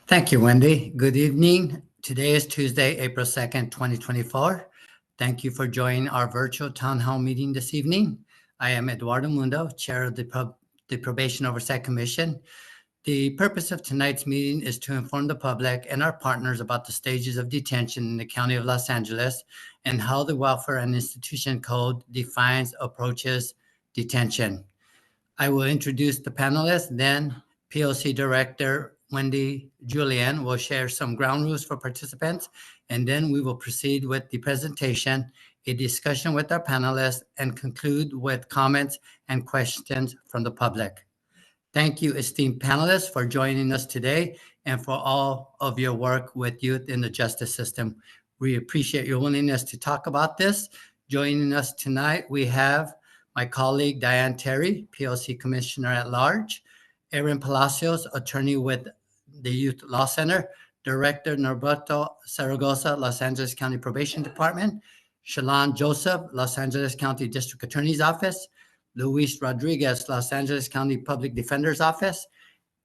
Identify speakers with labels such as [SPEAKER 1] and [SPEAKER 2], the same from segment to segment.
[SPEAKER 1] Thank you, Wendy. Good evening. Today is Tuesday, April 2nd, 2024. Thank you for joining our virtual town hall meeting this evening. I am Eduardo Mundo, Chair of the Probation Oversight Commission. The purpose of tonight's meeting is to inform the public and our partners about the stages of detention in the County of Los Angeles and how the Welfare and Institution Code defines, approaches detention. I will introduce the panelists, then POC Director Wendy Julian will share some ground rules for participants, and then we will proceed with the presentation, a discussion with our panelists, and conclude with comments and questions from the public. Thank you, esteemed panelists, for joining us today and for all of your work with youth in the justice system. We appreciate your willingness to talk about this. Joining us tonight, we have my colleague Diane Terry, POC Commissioner at Large, Aaron Palacios, attorney with the Youth Law Center, Director Norberto Zaragoza, Los Angeles County Probation Department, Shalon Joseph, Los Angeles County District Attorney's Office, Luis Rodriguez, Los Angeles County Public Defender's Office,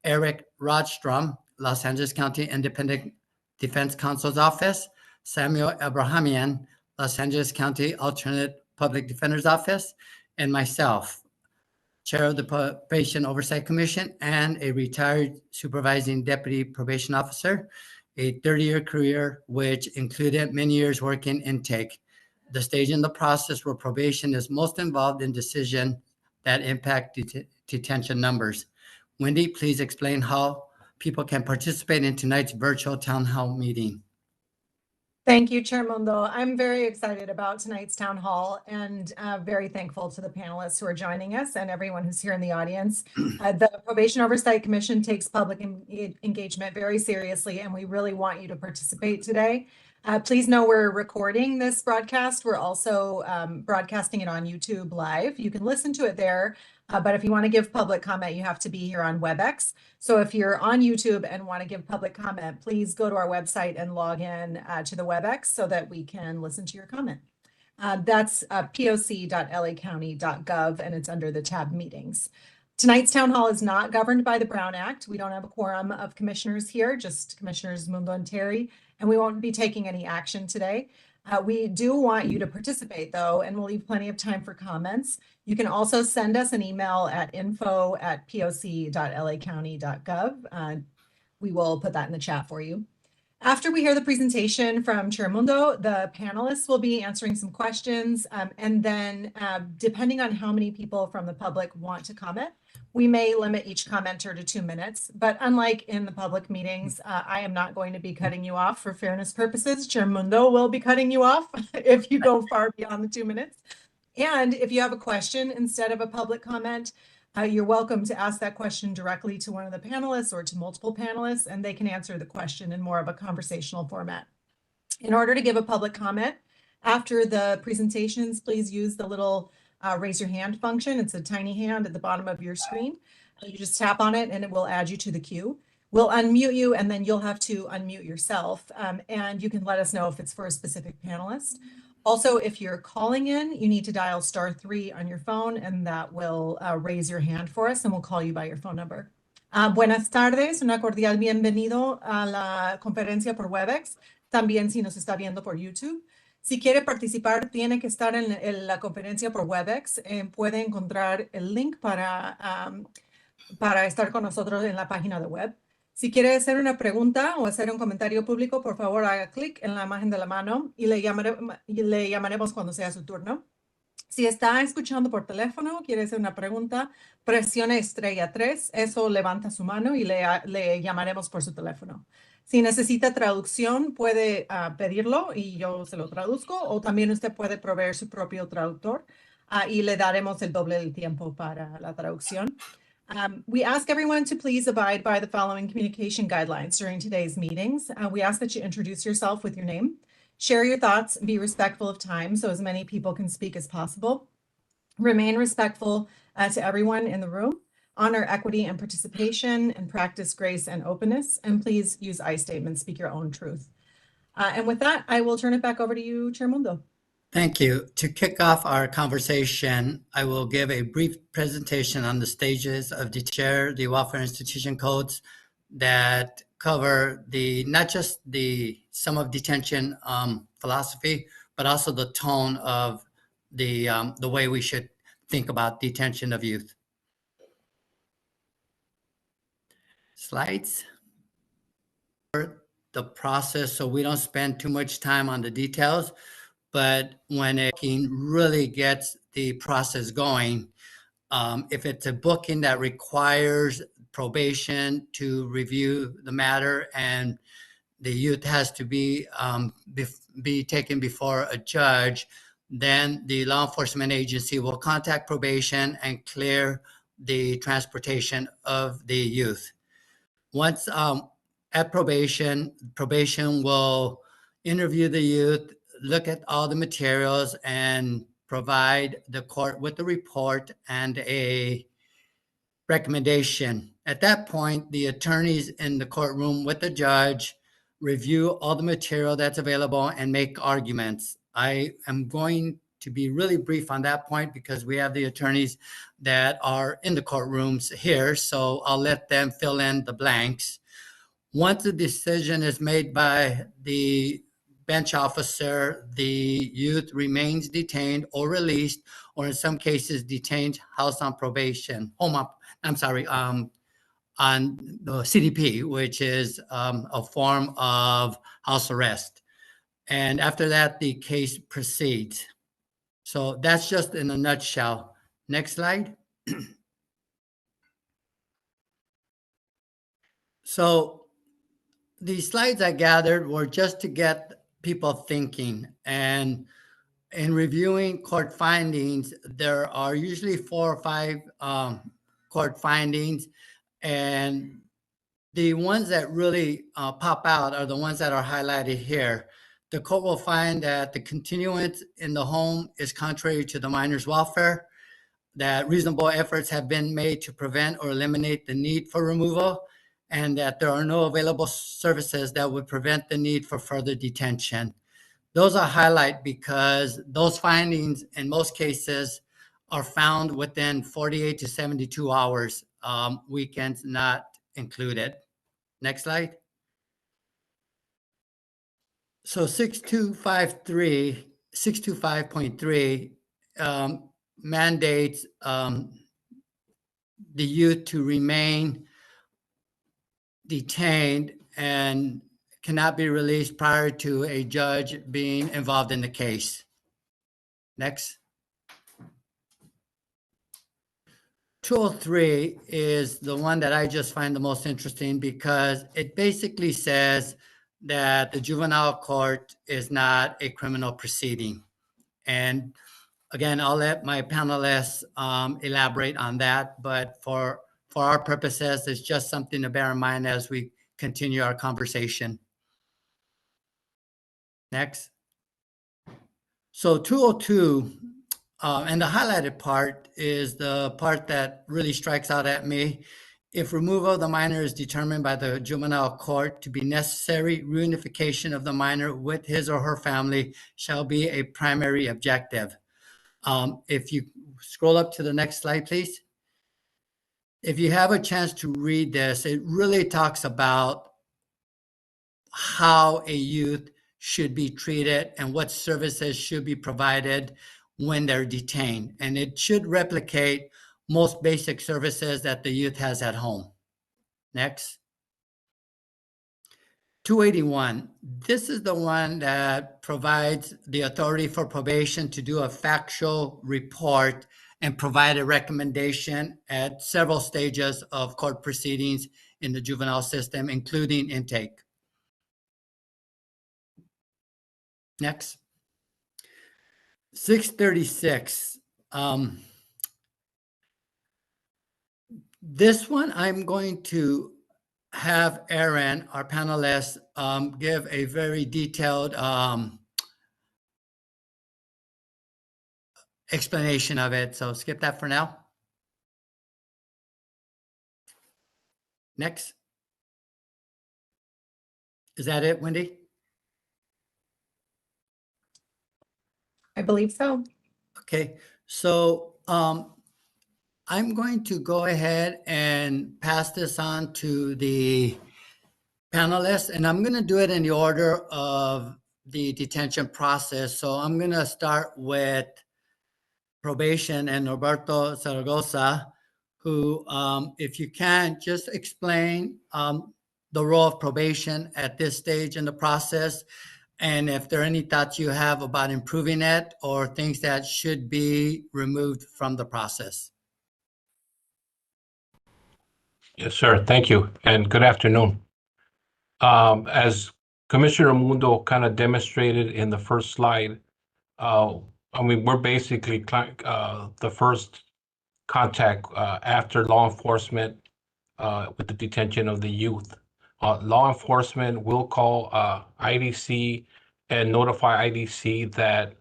[SPEAKER 1] Eric Rodstrom, Los Angeles County Independent Defense Counsel's Office, Samuel Abrahamian, Los Angeles County Alternate Public Defender's Office, and myself, Chair of the Probation Oversight Commission and a retired supervising deputy probation officer, a 30-year career which included many years working intake, the stage in the process where probation is most involved in decisions that impact detention numbers. Wendy, please explain how people can participate in tonight's virtual town hall meeting.
[SPEAKER 2] Thank you, Chair Mundo. I'm very excited about tonight's town hall and very thankful to the panelists who are joining us and everyone who's here in the audience. The Probation Oversight Commission takes public engagement very seriously, and we really want you to participate today. Please know we're recording this broadcast. We're also broadcasting it on YouTube Live. You can listen to it there, but if you want to give public comment, you have to be here on WebEx. So if you're on YouTube and want to give public comment, please go to our website and log in to the WebEx so that we can listen to your comment. That's poc.lacounty.gov, and it's under the tab Meetings. Tonight's town hall is not governed by the Brown Act. We don't have a quorum of commissioners here, just Commissioners Mundo and Terry, and we won't be taking any action today. We do want you to participate, though, and we'll leave plenty of time for comments. You can also send us an email at info@poc.lacounty.gov. We will put that in the chat for you. After we hear the presentation from Chair Mundo, the panelists will be answering some questions, and then depending on how many people from the public want to comment, we may limit each commenter to 2 minutes, but unlike in the public meetings, I am not going to be cutting you off for fairness purposes. Chair Mundo will be cutting you off if you go far beyond the 2 minutes. And if you have a question instead of a public comment, you're welcome to ask that question directly to one of the panelists or to multiple panelists, and they can answer the question in more of a conversational format. In order to give a public comment after the presentations, please use the little raise your hand function. It's a tiny hand at the bottom of your screen. You just tap on it and it will add you to the queue. We'll unmute you and then you'll have to unmute yourself, and you can let us know if it's for a specific panelist. Also, if you're calling in, you need to dial *3 on your phone, and that will raise your hand for us, and we'll call you by your phone number. Buenas tardes, una cordial bienvenido a la conferencia por WebEx, también si nos está viendo por YouTube. Si quiere participar, tiene que estar en la conferencia por WebEx. Puede encontrar el link para estar con nosotros en la página de web. Si quiere hacer una pregunta o hacer un comentario público, por favor haga clic en la imagen de la mano y le llamaremos cuando sea su turno. Si está escuchando por teléfono, quiere hacer una pregunta, presione *3, eso levanta su mano y le llamaremos por su teléfono. Si necesita traducción, puede pedirlo y yo se lo traduzco, o también usted puede proveer su propio traductor y le daremos el doble del tiempo para la traducción. We ask everyone to please abide by the following communication guidelines during today's meetings. We ask that you introduce yourself with your name, share your thoughts, and be respectful of time so as many people can speak as possible. Remain respectful to everyone in the room. Honor equity and participation, and practice grace and openness. And please use I statements, speak your own truth. And with that, I will turn it back over to you, Chair Mundo.
[SPEAKER 1] Thank you. To kick off our conversation, I will give a brief presentation on the stages of the Welfare Institution Codes that cover not just the sum of detention philosophy, but also the tone of the way we should think about detention of youth. Slides. The process, so we don't spend too much time on the details, but when a booking really gets the process going, if it's a booking that requires probation to review the matter and the youth has to be taken before a judge, then the law enforcement agency will contact probation and clear the transportation of the youth. Once at probation will interview the youth, look at all the materials, and provide the court with a report and a recommendation. At that point, the attorneys in the courtroom with the judge review all the material that's available and make arguments. I am going to be really brief on that point because we have the attorneys that are in the courtrooms here, so I'll let them fill in the blanks. Once a decision is made by the bench officer, the youth remains detained or released, or in some cases detained, housed on probation, on the CDP, which is a form of house arrest. And after that, the case proceeds. So that's just in a nutshell. Next slide. So these slides I gathered were just to get people thinking. And in reviewing court findings, there are usually 4 or 5 court findings. And the ones that really pop out are the ones that are highlighted here. The court will find that the continuance in the home is contrary to the minor's welfare, that reasonable efforts have been made to prevent or eliminate the need for removal, and that there are no available services that would prevent the need for further detention. Those are highlighted because those findings in most cases are found within 48 to 72 hours, weekends not included. Next slide. So 625.3 mandates the youth to remain detained and cannot be released prior to a judge being involved in the case. Next. 203 is the one that I just find the most interesting because it basically says that the juvenile court is not a criminal proceeding. And again, I'll let my panelists elaborate on that, but for our purposes, it's just something to bear in mind as we continue our conversation. Next. So 202, and the highlighted part is the part that really strikes out at me. If removal of the minor is determined by the juvenile court to be necessary, reunification of the minor with his or her family shall be a primary objective. If you scroll up to the next slide, please. If you have a chance to read this, it really talks about how a youth should be treated and what services should be provided when they're detained. And it should replicate most basic services that the youth has at home. Next. 281. This is the one that provides the authority for probation to do a factual report and provide a recommendation at several stages of court proceedings in the juvenile system, including intake. Next. 636. This one I'm going to have Aaron, our panelist, give a very detailed explanation of it. So skip that for now. Next. Is that it, Wendy?
[SPEAKER 2] I believe so.
[SPEAKER 1] Okay, so I'm going to go ahead and pass this on to the panelists, and I'm going to do it in the order of the detention process. So I'm going to start with probation and Roberto Zaragoza, who, if you can, just explain the role of probation at this stage in the process, and if there are any thoughts you have about improving it or things that should be removed from the process.
[SPEAKER 3] Yes, sir. Thank you, and good afternoon. As Commissioner Mundo kind of demonstrated in the first slide, I mean, we're basically the first contact after law enforcement with the detention of the youth. Law enforcement will call IDC and notify IDC that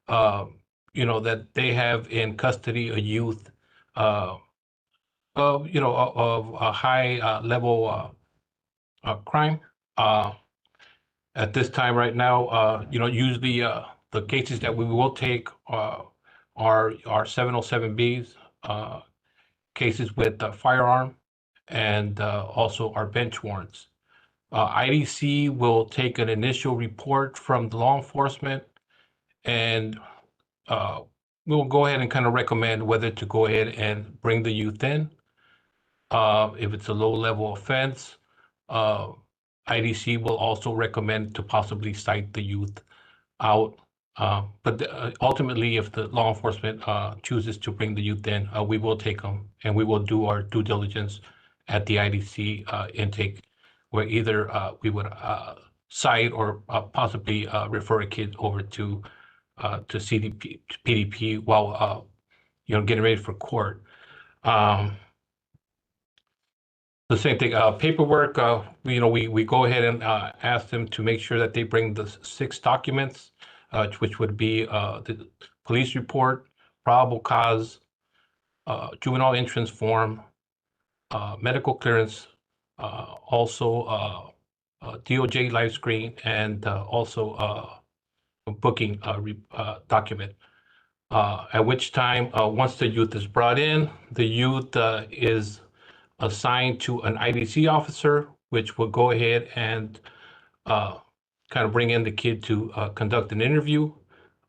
[SPEAKER 3] that they have in custody a youth of a high level crime. At this time right now, usually the cases that we will take are 707Bs, cases with firearm, and also our bench warrants. IDC will take an initial report from the law enforcement, and we'll go ahead and kind of recommend whether to go ahead and bring the youth in. If it's a low-level offense, IDC will also recommend to possibly cite the youth out. But ultimately, if the law enforcement chooses to bring the youth in, we will take them, and we will do our due diligence at the IDC intake, where either we would cite or possibly refer a kid over to CDP, PDP while getting ready for court. The same thing, paperwork, we go ahead and ask them to make sure that they bring the 6 documents, which would be the police report, probable cause, juvenile entrance form, medical clearance, also DOJ live screen, and also a booking document. At which time, once the youth is brought in, the youth is assigned to an IDC officer, which will go ahead and kind of bring in the kid to conduct an interview.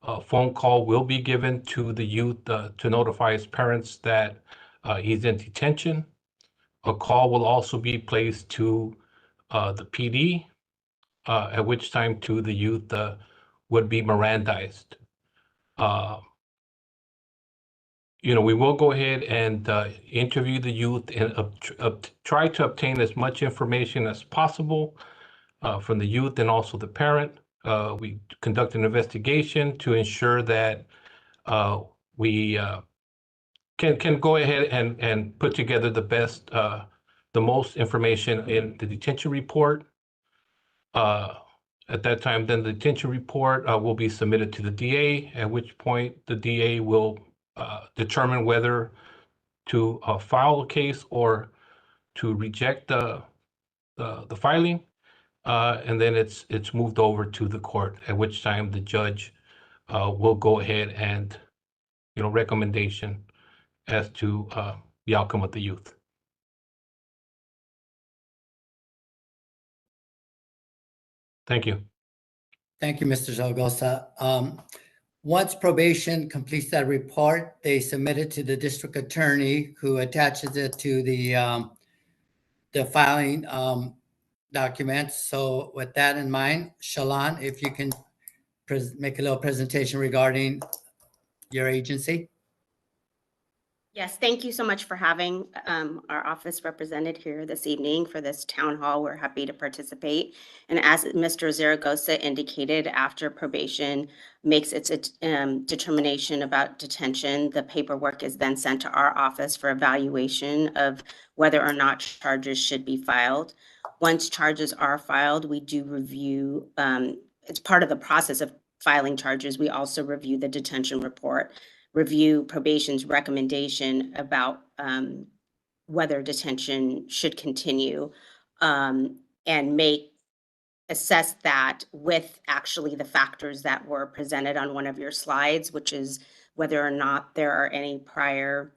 [SPEAKER 3] A phone call will be given to the youth to notify his parents that he's in detention. A call will also be placed to the PD, at which time to the youth would be Mirandized. We will go ahead and interview the youth and try to obtain as much information as possible from the youth and also the parent. We conduct an investigation to ensure that we can go ahead and put together the most information in the detention report. At that time, then the detention report will be submitted to the DA, at which point the DA will determine whether to file a case or to reject the filing, and then it's moved over to the court, at which time the judge will go ahead and recommendation as to the outcome of the youth. Thank you.
[SPEAKER 1] Thank you, Mr. Zaragoza. Once probation completes that report, they submit it to the district attorney, who attaches it to the filing documents. So with that in mind, Shalon, if you can make a little presentation regarding your agency.
[SPEAKER 4] Yes, thank you so much for having our office represented here this evening for this town hall. We're happy to participate. And as Mr. Zaragoza indicated, after probation makes its determination about detention, the paperwork is then sent to our office for evaluation of whether or not charges should be filed. Once charges are filed, we do review, it's part of the process of filing charges. We also review the detention report, review probation's recommendation about whether detention should continue, and assess that with actually the factors that were presented on one of your slides, which is whether or not there are any prior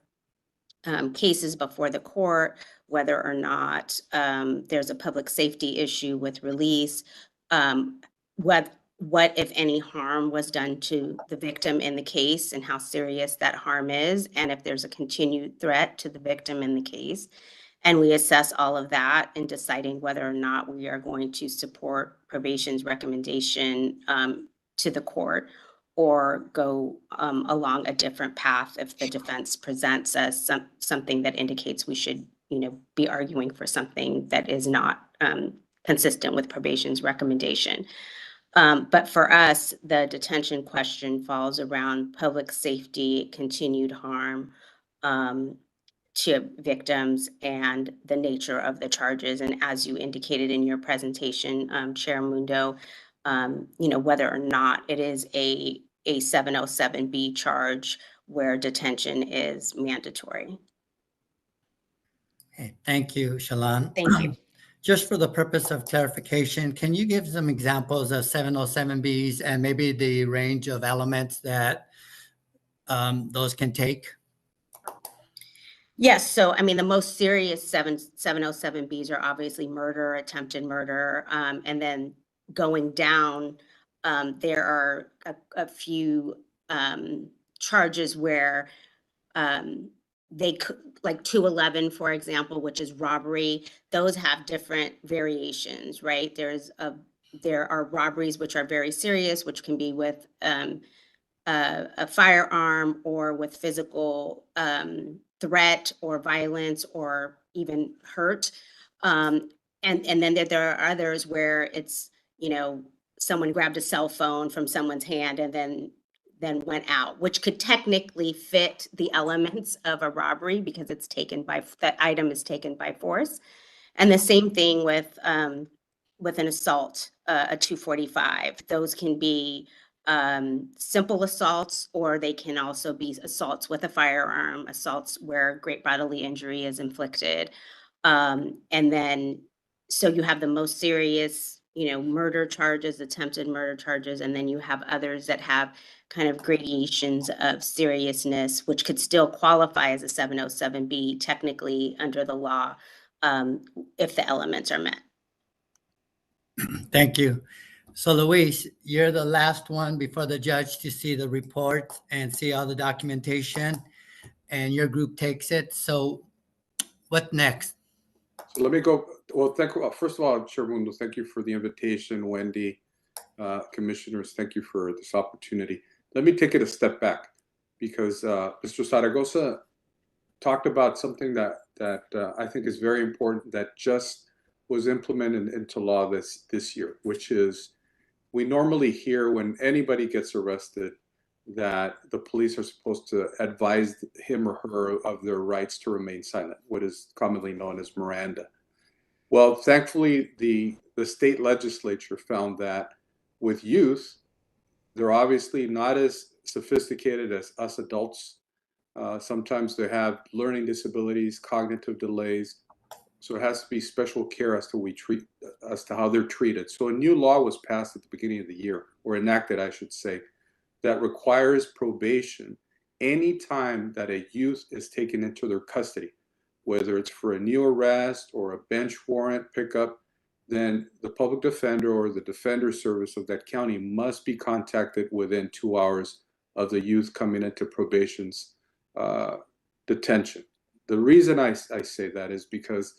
[SPEAKER 4] cases before the court, whether or not there's a public safety issue with release, what, if any, harm was done to the victim in the case and how serious that harm is, and if there's a continued threat to the victim in the case. And we assess all of that in deciding whether or not we are going to support probation's recommendation to the court or go along a different path if the defense presents us something that indicates we should, be arguing for something that is not consistent with probation's recommendation. But for us, the detention question falls around public safety, continued harm to victims, and the nature of the charges. And as you indicated in your presentation, Chair Mundo, whether or not it is a 707B charge where detention is mandatory.
[SPEAKER 1] Okay, thank you, Shalon.
[SPEAKER 4] Thank you.
[SPEAKER 1] Just for the purpose of clarification, can you give some examples of 707Bs and maybe the range of elements that those can take?
[SPEAKER 4] Yes, so I mean, the most serious 707Bs are obviously murder, attempted murder, and then going down, there are a few charges where they could, like 211, for example, which is robbery. Those have different variations, right? There are robberies which are very serious, which can be with a firearm or with physical threat or violence or even hurt. And then there are others where it's, someone grabbed a cell phone from someone's hand and then went out, which could technically fit the elements of a robbery because it's that item is taken by force. And the same thing with an assault, a 245. Those can be simple assaults, or they can also be assaults with a firearm, assaults where great bodily injury is inflicted. And then, so you have the most serious, murder charges, attempted murder charges, and then you have others that have kind of gradations of seriousness, which could still qualify as a 707B technically under the law if the elements are met.
[SPEAKER 1] Thank you. So Luis, you're the last one before the judge to see the report and see all the documentation, and your group takes it. So what next?
[SPEAKER 5] So let me go. Well, thank you. First of all, Chair Mundo, thank you for the invitation. Wendy, commissioners, thank you for this opportunity. Let me take it a step back because Mr. Zaragoza talked about something that I think is very important that just was implemented into law this year, which is we normally hear when anybody gets arrested that the police are supposed to advise him or her of their rights to remain silent, what is commonly known as Miranda. Well, thankfully, the state legislature found that with youth, they're obviously not as sophisticated as us adults. Sometimes they have learning disabilities, cognitive delays. So it has to be special care as to how they're treated. So a new law was passed at the beginning of the year, or enacted, I should say, that requires probation anytime that a youth is taken into their custody, whether it's for a new arrest or a bench warrant pickup. Then the public defender or the defender service of that county must be contacted within 2 hours of the youth coming into probation's detention. The reason I say that is because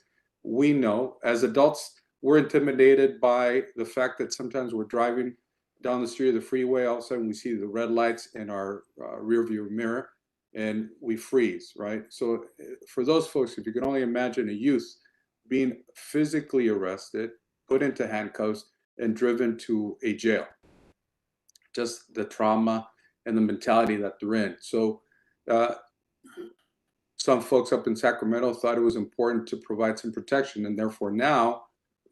[SPEAKER 5] we know as adults, we're intimidated by the fact that sometimes we're driving down the street of the freeway, all of a sudden we see the red lights in our rear view mirror and we freeze, right? So for those folks, if you can only imagine a youth being physically arrested, put into handcuffs, and driven to a jail, just the trauma and the mentality that they're in. So some folks up in Sacramento thought it was important to provide some protection, and therefore now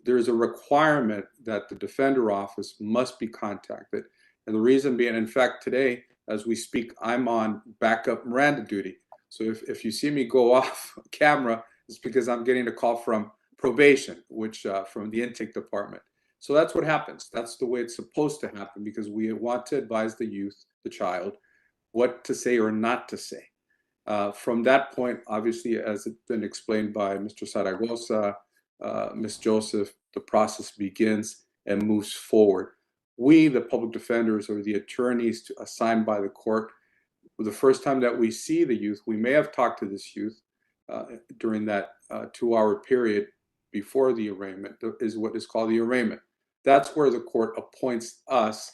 [SPEAKER 5] there's a requirement that the defender office must be contacted. And the reason being, in fact, today, as we speak, I'm on backup Miranda duty. So if you see me go off camera, it's because I'm getting a call from probation, which from the intake department. So that's what happens. That's the way it's supposed to happen because we want to advise the youth, the child, what to say or not to say. From that point, obviously, as it's been explained by Mr. Zaragoza, Ms. Joseph, the process begins and moves forward. We, the public defenders or the attorneys assigned by the court, the first time that we see the youth, we may have talked to this youth during that 2-hour period before the arraignment, is what is called the arraignment. That's where the court appoints us,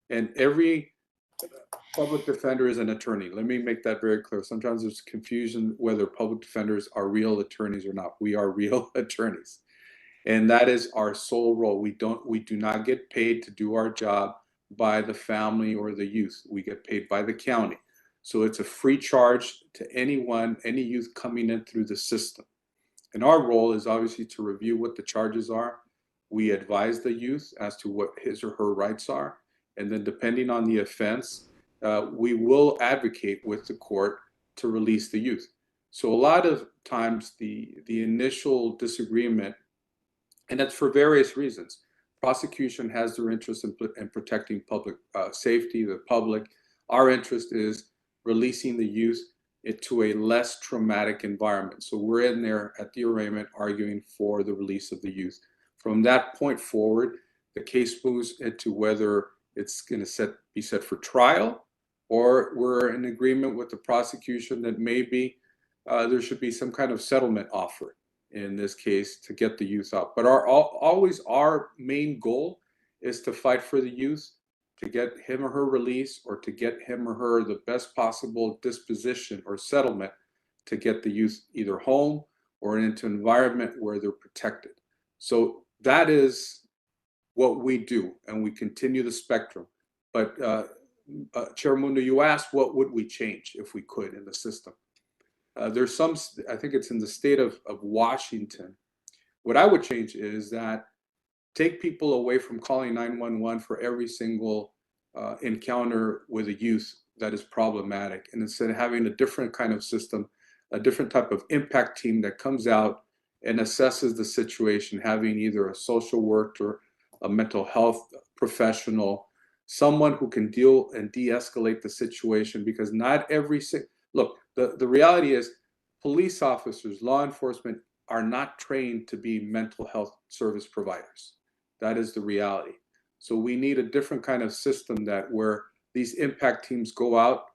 [SPEAKER 5] and every public defender is an attorney. Let me make that very clear. Sometimes there's confusion whether public defenders are real attorneys or not. We are real attorneys. And that is our sole role. We do not get paid to do our job by the family or the youth. We get paid by the county. So it's a free charge to anyone, any youth coming in through the system. And our role is obviously to review what the charges are. We advise the youth as to what his or her rights are. And then depending on the offense, we will advocate with the court to release the youth. So a lot of times the initial disagreement, and that's for various reasons. Prosecution has their interest in protecting public safety, the public. Our interest is releasing the youth into a less traumatic environment. So we're in there at the arraignment arguing for the release of the youth. From that point forward, the case moves into whether it's going to be set for trial, or we're in agreement with the prosecution that maybe there should be some kind of settlement offer in this case to get the youth out. But always our main goal is to fight for the youth, to get him or her release, or to get him or her the best possible disposition or settlement to get the youth either home or into an environment where they're protected. So that is what we do, and we continue the spectrum. But Chair Mundo, you asked what would we change if we could in the system. There's some, I think it's in the state of Washington. What I would change is that take people away from calling 911 for every single encounter with a youth that is problematic, and instead of having a different kind of system, a different type of impact team that comes out and assesses the situation, having either a social worker or a mental health professional, someone who can deal and de-escalate the situation, because not every look, the reality is police officers, law enforcement are not trained to be mental health service providers. That is the reality. So we need a different kind of system where these impact teams go out,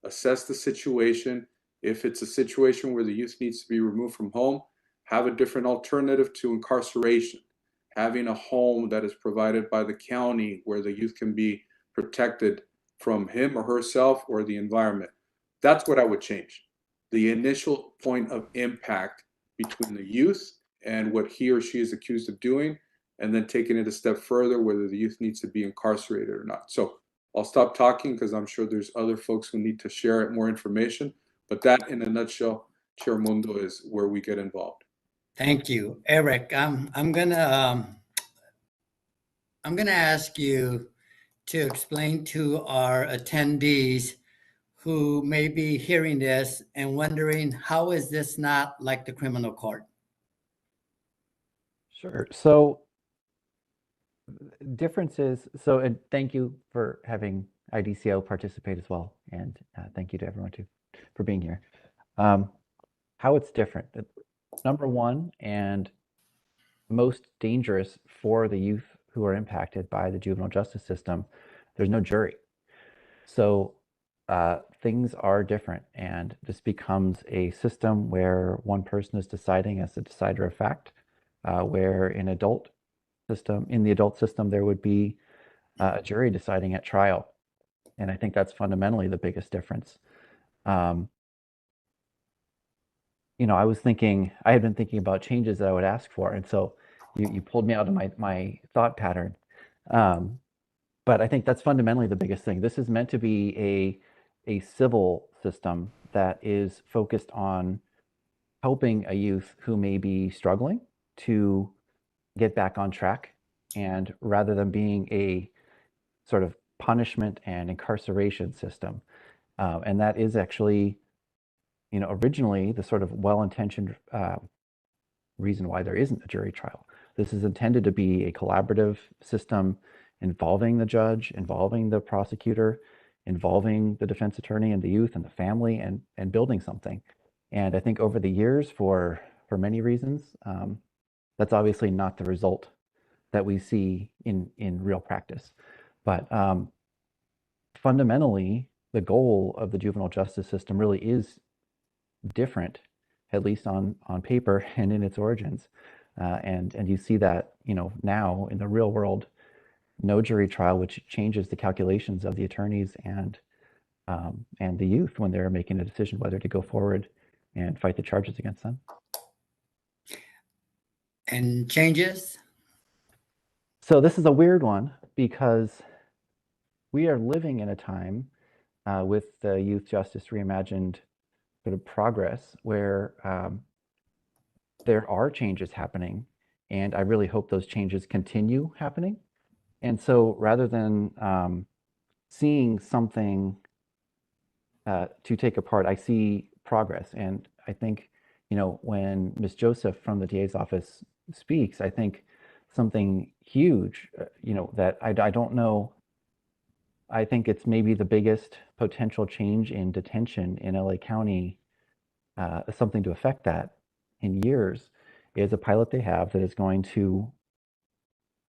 [SPEAKER 5] assess the situation. If it's a situation where the youth needs to be removed from home, have a different alternative to incarceration, having a home that is provided by the county where the youth can be protected from him or herself or the environment. That's what I would change. The initial point of impact between the youth and what he or she is accused of doing, and then taking it a step further, whether the youth needs to be incarcerated or not. So I'll stop talking because I'm sure there's other folks who need to share more information. But that, in a nutshell, Chair Mundo, is where we get involved.
[SPEAKER 1] Thank you, Eric. I'm gonna ask you to explain to our attendees who may be hearing this and wondering, how is this not like the criminal court?
[SPEAKER 6] Sure. So differences. So, and thank you for having IDCO participate as well. And thank you to everyone too for being here. How it's different. Number one, and most dangerous for the youth who are impacted by the juvenile justice system, there's no jury. So things are different, and this becomes a system where one person is deciding as a decider of fact, where in the adult system there would be a jury deciding at trial. And I think that's fundamentally the biggest difference. I had been thinking about changes that I would ask for, and so you pulled me out of my thought pattern. But I think that's fundamentally the biggest thing. This is meant to be a civil system that is focused on helping a youth who may be struggling to get back on track, and rather than being a sort of punishment and incarceration system. And that is actually, originally the sort of well-intentioned reason why there isn't a jury trial. This is intended to be a collaborative system involving the judge, involving the prosecutor, involving the defense attorney and the youth and the family and building something. And I think over the years, for many reasons, that's obviously not the result that we see in real practice. But fundamentally, the goal of the juvenile justice system really is different, at least on paper and in its origins. And you see that, now in the real world, no jury trial, which changes the calculations of the attorneys and the youth when they're making a decision whether to go forward and fight the charges against them.
[SPEAKER 1] And changes?
[SPEAKER 6] So this is a weird one because we are living in a time with the Youth Justice Reimagined sort of progress where there are changes happening, and I really hope those changes continue happening. And so rather than seeing something to take apart, I see progress. And I think, when Ms. Joseph from the DA's office speaks, I think something huge, that I don't know. I think it's maybe the biggest potential change in detention in LA County, something to affect that in years, is a pilot they have that is going to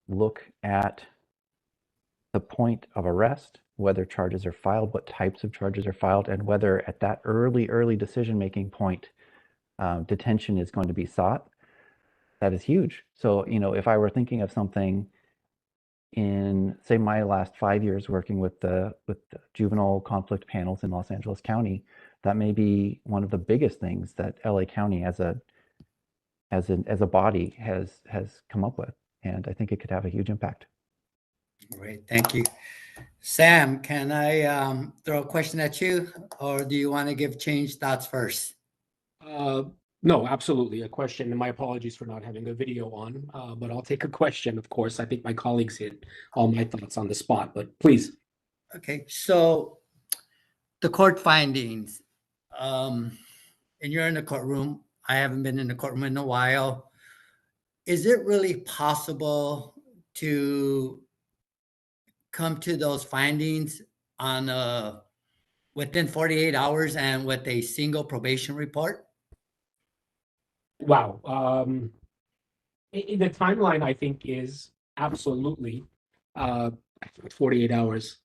[SPEAKER 6] look at the point of arrest, whether charges are filed, what types of charges are filed, and whether at that early decision-making point, detention is going to be sought. That is huge. So, if I were thinking of something in, say, my last 5 years working with the juvenile conflict panels in Los Angeles County, that may be one of the biggest things that LA County as a body has come up with. And I think it could have a huge impact.
[SPEAKER 1] Great, thank you. Sam, can I throw a question at you, or do you want to give change thoughts first?
[SPEAKER 7] No, absolutely. A question, and my apologies for not having a video on, but I'll take a question, of course. I think my colleagues hit all my thoughts on the spot, but please.
[SPEAKER 1] Okay, so the court findings, and you're in the courtroom. I haven't been in the courtroom in a while. Is it really possible to come to those findings on within 48 hours and with a single probation report?
[SPEAKER 7] Wow. The timeline, I think, is absolutely 48 hours.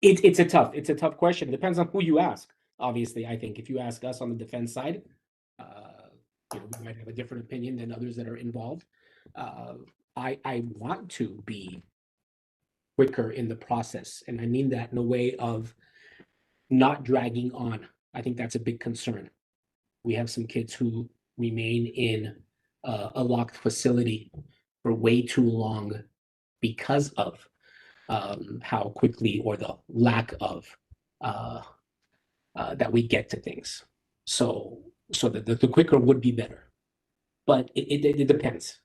[SPEAKER 7] It's a tough question. It depends on who you ask. Obviously, I think if you ask us on the defense side, we might have a different opinion than others that are involved. I want to be quicker in the process, and I mean that in a way of not dragging on. I think that's a big concern. We have some kids who remain in a locked facility for way too long because of how quickly, or the lack of that we get to things. So the quicker would be better, but it depends.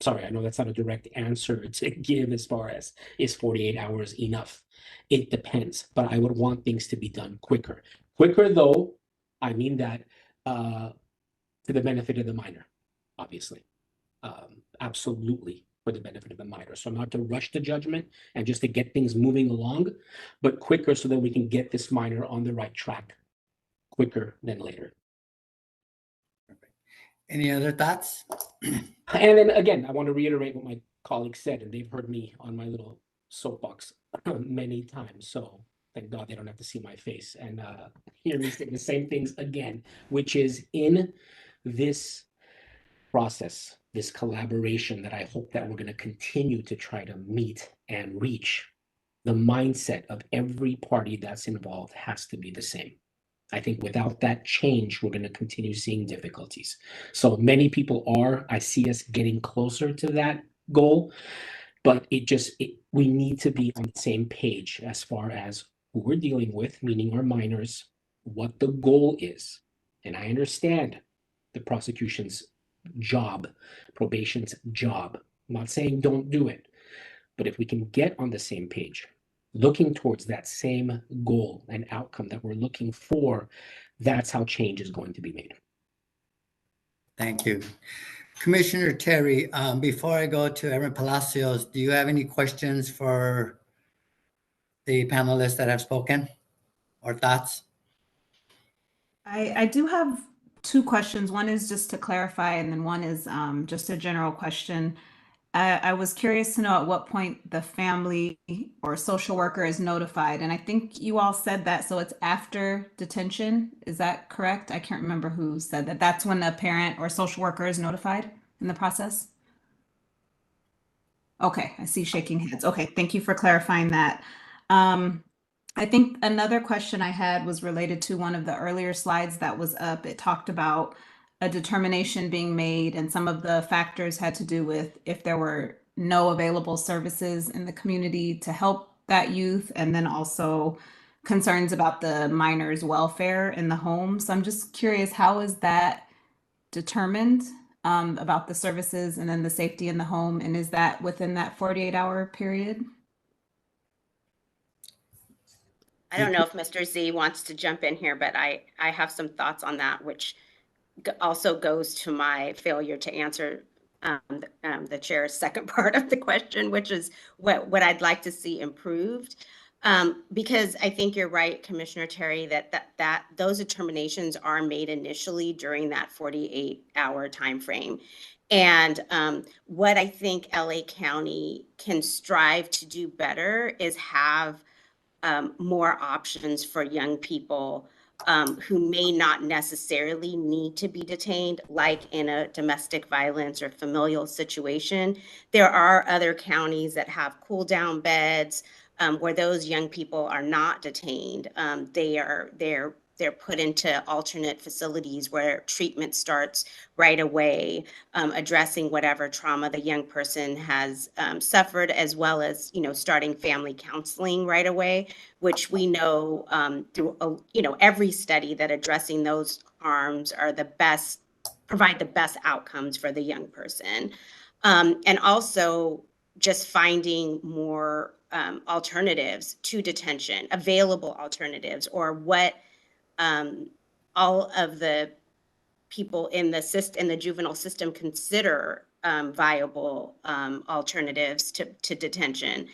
[SPEAKER 7] Sorry, I know that's not a direct answer to give as far as is 48 hours enough. It depends, but I would want things to be done quicker. Quicker, though, I mean that to the benefit of the minor, obviously. Absolutely for the benefit of the minor. So not to rush the judgment and just to get things moving along, but quicker so that we can get this minor on the right track quicker than later.
[SPEAKER 1] Any other thoughts?
[SPEAKER 7] And then again, I want to reiterate what my colleagues said, and they've heard me on my little soapbox many times. So thank God they don't have to see my face and hear me say the same things again, which is in this process, this collaboration that I hope that we're going to continue to try to meet and reach, the mindset of every party that's involved has to be the same. I think without that change, we're going to continue seeing difficulties. So many people I see us getting closer to that goal, but we need to be on the same page as far as who we're dealing with, meaning our minors, what the goal is. And I understand the prosecution's job, probation's job. I'm not saying don't do it, but if we can get on the same page, looking towards that same goal and outcome that we're looking for, that's how change is going to be made.
[SPEAKER 1] Thank you. Commissioner Terry, before I go to Erin Palacios, do you have any questions for the panelists that have spoken or thoughts?
[SPEAKER 8] I do have two questions. One is just to clarify, and then one is just a general question. I was curious to know at what point the family or social worker is notified. And I think you all said that, so it's after detention. Is that correct? I can't remember who said that. That's when a parent or social worker is notified in the process? Okay, I see shaking heads. Okay, thank you for clarifying that. I think another question I had was related to one of the earlier slides that was up. It talked about a determination being made, and some of the factors had to do with if there were no available services in the community to help that youth, and then also concerns about the minor's welfare in the home. So I'm just curious, how is that determined about the services and then the safety in the home? And is that within that 48-hour period?
[SPEAKER 4] I don't know if Mr. Z wants to jump in here, but I have some thoughts on that, which also goes to my failure to answer the chair's second part of the question, which is what I'd like to see improved. Because I think you're right, Commissioner Terry, that those determinations are made initially during that 48-hour time frame. And what I think LA County can strive to do better is have more options for young people who may not necessarily need to be detained, like in a domestic violence or familial situation. There are other counties that have cool down beds where those young people are not detained. They're put into alternate facilities where treatment starts right away, addressing whatever trauma the young person has suffered, as well as, starting family counseling right away, which we know through, every study that addressing those harms are provide the best outcomes for the young person. And also just finding more alternatives to detention, available alternatives, or what all of the people in the juvenile system consider viable alternatives to detention.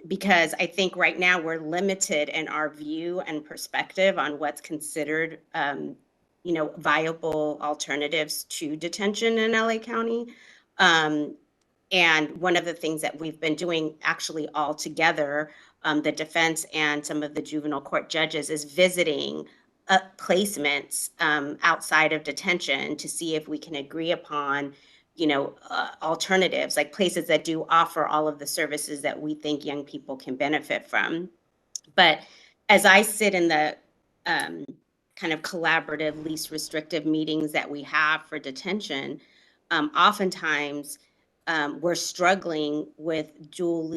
[SPEAKER 4] Because I think right now we're limited in our view and perspective on what's considered, viable alternatives to detention in LA County. And one of the things that we've been doing actually all together, the defense and some of the juvenile court judges, is visiting placements outside of detention to see if we can agree upon, alternatives, like places that do offer all of the services that we think young people can benefit from. But as I sit in the kind of collaborative, least restrictive meetings that we have for detention, oftentimes we're struggling with dual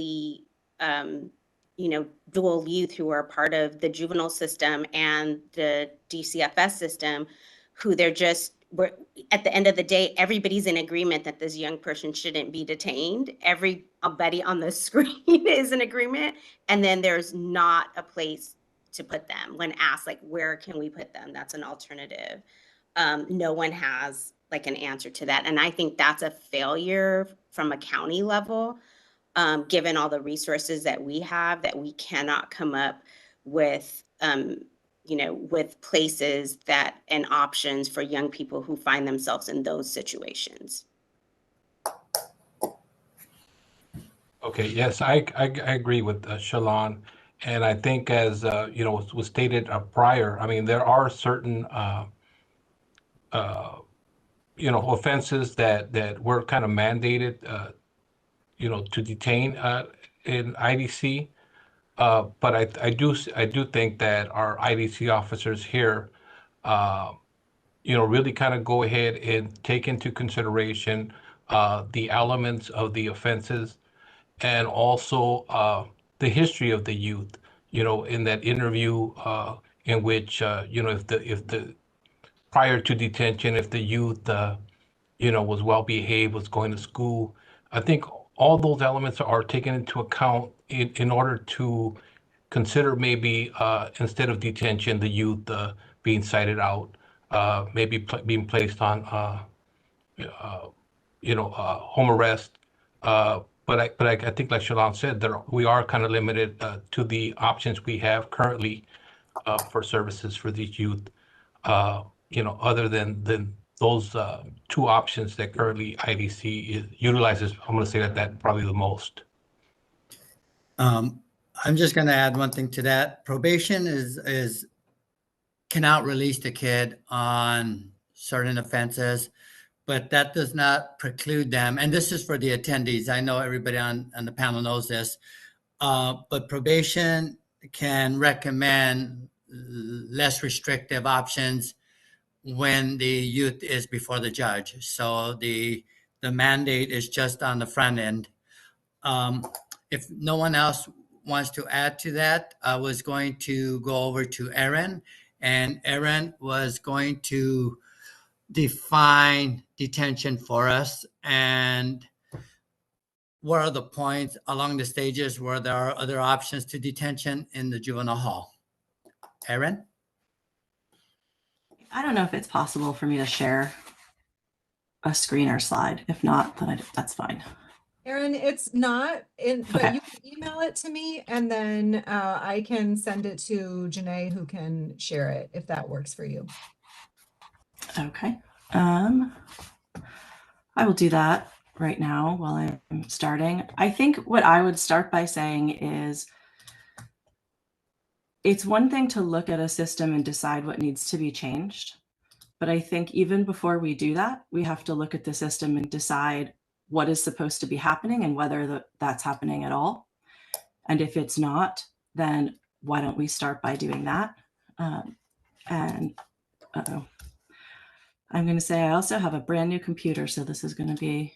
[SPEAKER 4] youth who are part of the juvenile system and the DCFS system, who we're at the end of the day, everybody's in agreement that this young person shouldn't be detained. Everybody on the screen is in agreement. And then there's not a place to put them. When asked, like, where can we put them? That's an alternative. No one has like an answer to that. And I think that's a failure from a county level, given all the resources that we have, that we cannot come up with, with places and options for young people who find themselves in those situations.
[SPEAKER 3] Okay, yes, I agree with Shalon. And I think, as was stated prior, I mean, there are certain offenses that were kind of mandated to detain in IDC. But I do think that our IDC officers here really kind of go ahead and take into consideration the elements of the offenses, and also the history of the youth, in that interview in which, if the prior to detention, if the youth, was well behaved, was going to school. I think all those elements are taken into account in order to consider maybe instead of detention, the youth being cited out, maybe being placed on home arrest. But I think, like Shalon said, we are kind of limited to the options we have currently for services for these youth. Other than those two options that currently IDC utilizes, I'm going to say that probably the most.
[SPEAKER 1] I'm just going to add one thing to that. Probation cannot release the kid on certain offenses, but that does not preclude them. And this is for the attendees. I know everybody on the panel knows this, but probation can recommend less restrictive options when the youth is before the judge. So the mandate is just on the front end. If no one else wants to add to that, I was going to go over to Erin, and Erin was going to define detention for us and what are the points along the stages where there are other options to detention in the juvenile hall. Erin?
[SPEAKER 9] I don't know if it's possible for me to share a screen or slide. If not, then that's fine.
[SPEAKER 2] Erin, it's not in, but
[SPEAKER 9] Okay.
[SPEAKER 2] you can email it to me and then I can send it to Janae who can share it if that works for you.
[SPEAKER 9] Okay. I will do that right now while I'm starting. I think what I would start by saying is it's one thing to look at a system and decide what needs to be changed. But I think even before we do that, we have to look at the system and decide what is supposed to be happening and whether that's happening at all. And if it's not, then why don't we start by doing that? And uh-oh. I'm going to say I also have a brand new computer, so this is going to be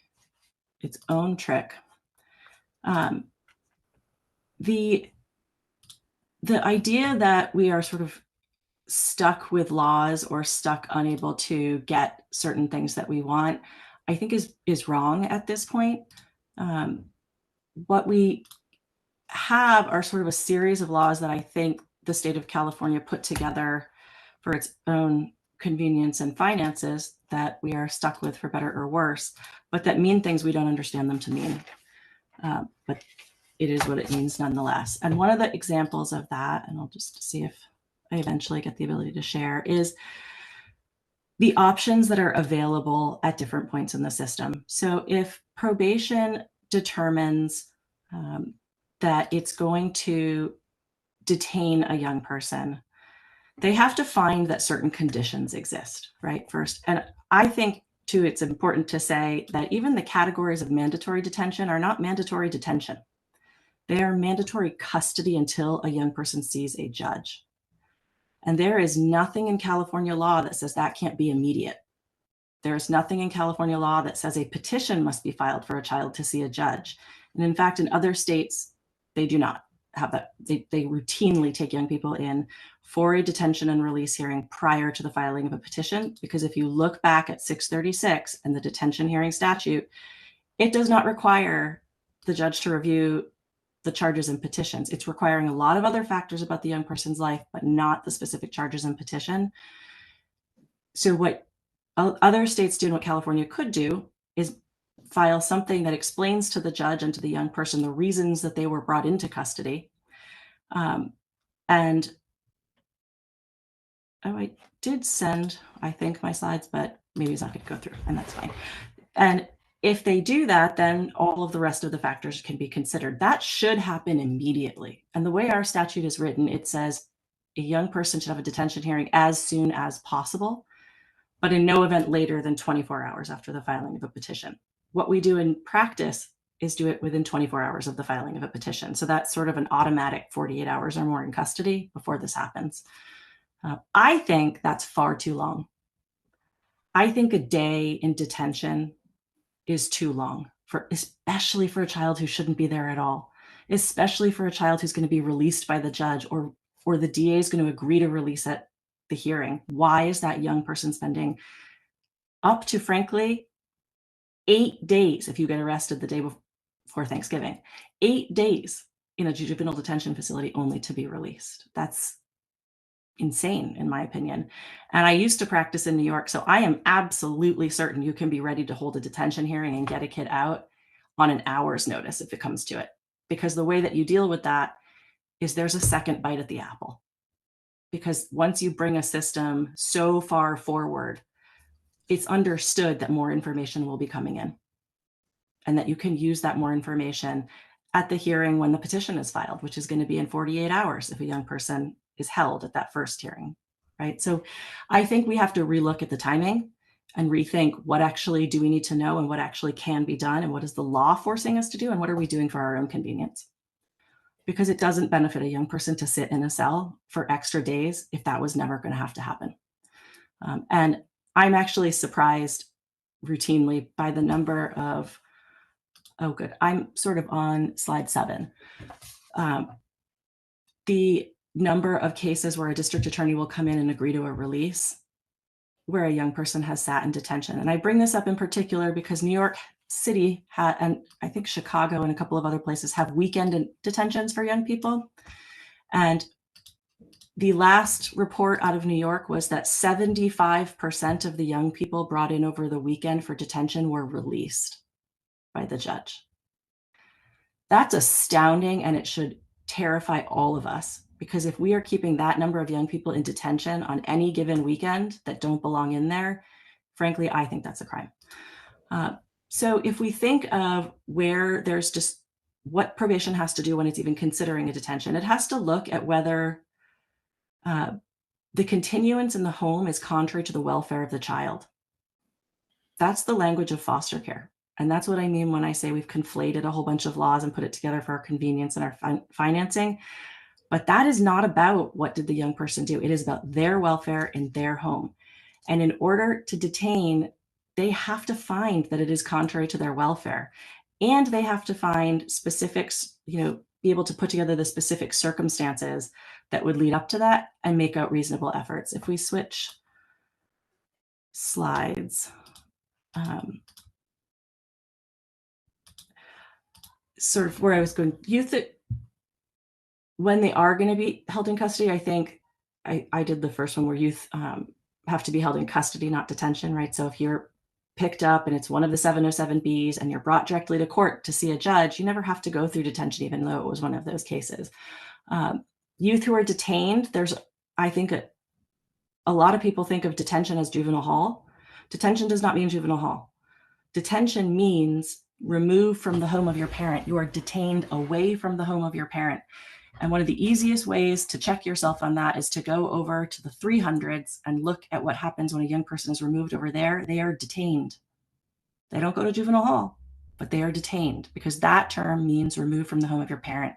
[SPEAKER 9] its own trick. The idea that we are sort of stuck with laws or stuck unable to get certain things that we want, I think is wrong at this point. What we have are sort of a series of laws that I think the state of California put together for its own convenience and finances that we are stuck with for better or worse, but that mean things we don't understand them to mean. But it is what it means nonetheless. And one of the examples of that, and I'll just see if I eventually get the ability to share, is the options that are available at different points in the system. So if probation determines that it's going to detain a young person, they have to find that certain conditions exist, right? First. And I think too, it's important to say that even the categories of mandatory detention are not mandatory detention. They are mandatory custody until a young person sees a judge. And there is nothing in California law that says that can't be immediate. There is nothing in California law that says a petition must be filed for a child to see a judge. And in fact, in other states, they do not have that. They routinely take young people in for a detention and release hearing prior to the filing of a petition, because if you look back at 636 and the detention hearing statute, it does not require the judge to review the charges and petitions. It's requiring a lot of other factors about the young person's life, but not the specific charges and petition. So what other states do and what California could do is file something that explains to the judge and to the young person the reasons that they were brought into custody. And I did send, I think, my slides, but maybe it's not going to go through, and that's fine. And if they do that, then all of the rest of the factors can be considered. That should happen immediately. And the way our statute is written, it says a young person should have a detention hearing as soon as possible, but in no event later than 24 hours after the filing of a petition. What we do in practice is do it within 24 hours of the filing of a petition. So that's sort of an automatic 48 hours or more in custody before this happens. I think that's far too long. I think a day in detention is too long, especially for a child who shouldn't be there at all, especially for a child who's going to be released by the judge or the DA is going to agree to release at the hearing. Why is that young person spending up to, frankly, 8 days, if you get arrested the day before Thanksgiving, 8 days in a juvenile detention facility only to be released? That's insane, in my opinion. And I used to practice in New York, so I am absolutely certain you can be ready to hold a detention hearing and get a kid out on an hour's notice if it comes to it. Because the way that you deal with that is there's a second bite at the apple. Because once you bring a system so far forward, it's understood that more information will be coming in and that you can use that more information at the hearing when the petition is filed, which is going to be in 48 hours if a young person is held at that first hearing, right? So I think we have to relook at the timing and rethink what actually do we need to know and what actually can be done and what is the law forcing us to do and what are we doing for our own convenience? Because it doesn't benefit a young person to sit in a cell for extra days if that was never going to have to happen. And I'm actually surprised routinely by the number of, oh good, I'm sort of on slide 7. The number of cases where a district attorney will come in and agree to a release where a young person has sat in detention. And I bring this up in particular because New York City had, and I think Chicago and a couple of other places have weekend detentions for young people. And the last report out of New York was that 75% of the young people brought in over the weekend for detention were released by the judge. That's astounding, and it should terrify all of us, because if we are keeping that number of young people in detention on any given weekend that don't belong in there, frankly, I think that's a crime. So if we think of where there's just what probation has to do when it's even considering a detention, it has to look at whether the continuance in the home is contrary to the welfare of the child. That's the language of foster care. And that's what I mean when I say we've conflated a whole bunch of laws and put it together for our convenience and our financing. But that is not about what did the young person do. It is about their welfare in their home. And in order to detain, they have to find that it is contrary to their welfare. And they have to find specifics, be able to put together the specific circumstances that would lead up to that and make out reasonable efforts. If we switch slides, sort of where I was going, youth, when they are going to be held in custody, I think I did the first one where youth have to be held in custody, not detention, right? So if you're picked up and it's one of the 707Bs and you're brought directly to court to see a judge, you never have to go through detention, even though it was one of those cases. Youth who are detained, I think a lot of people think of detention as juvenile hall. Detention does not mean juvenile hall. Detention means removed from the home of your parent. You are detained away from the home of your parent. And one of the easiest ways to check yourself on that is to go over to the 300s and look at what happens when a young person is removed over there. They are detained. They don't go to juvenile hall, but they are detained, because that term means removed from the home of your parent.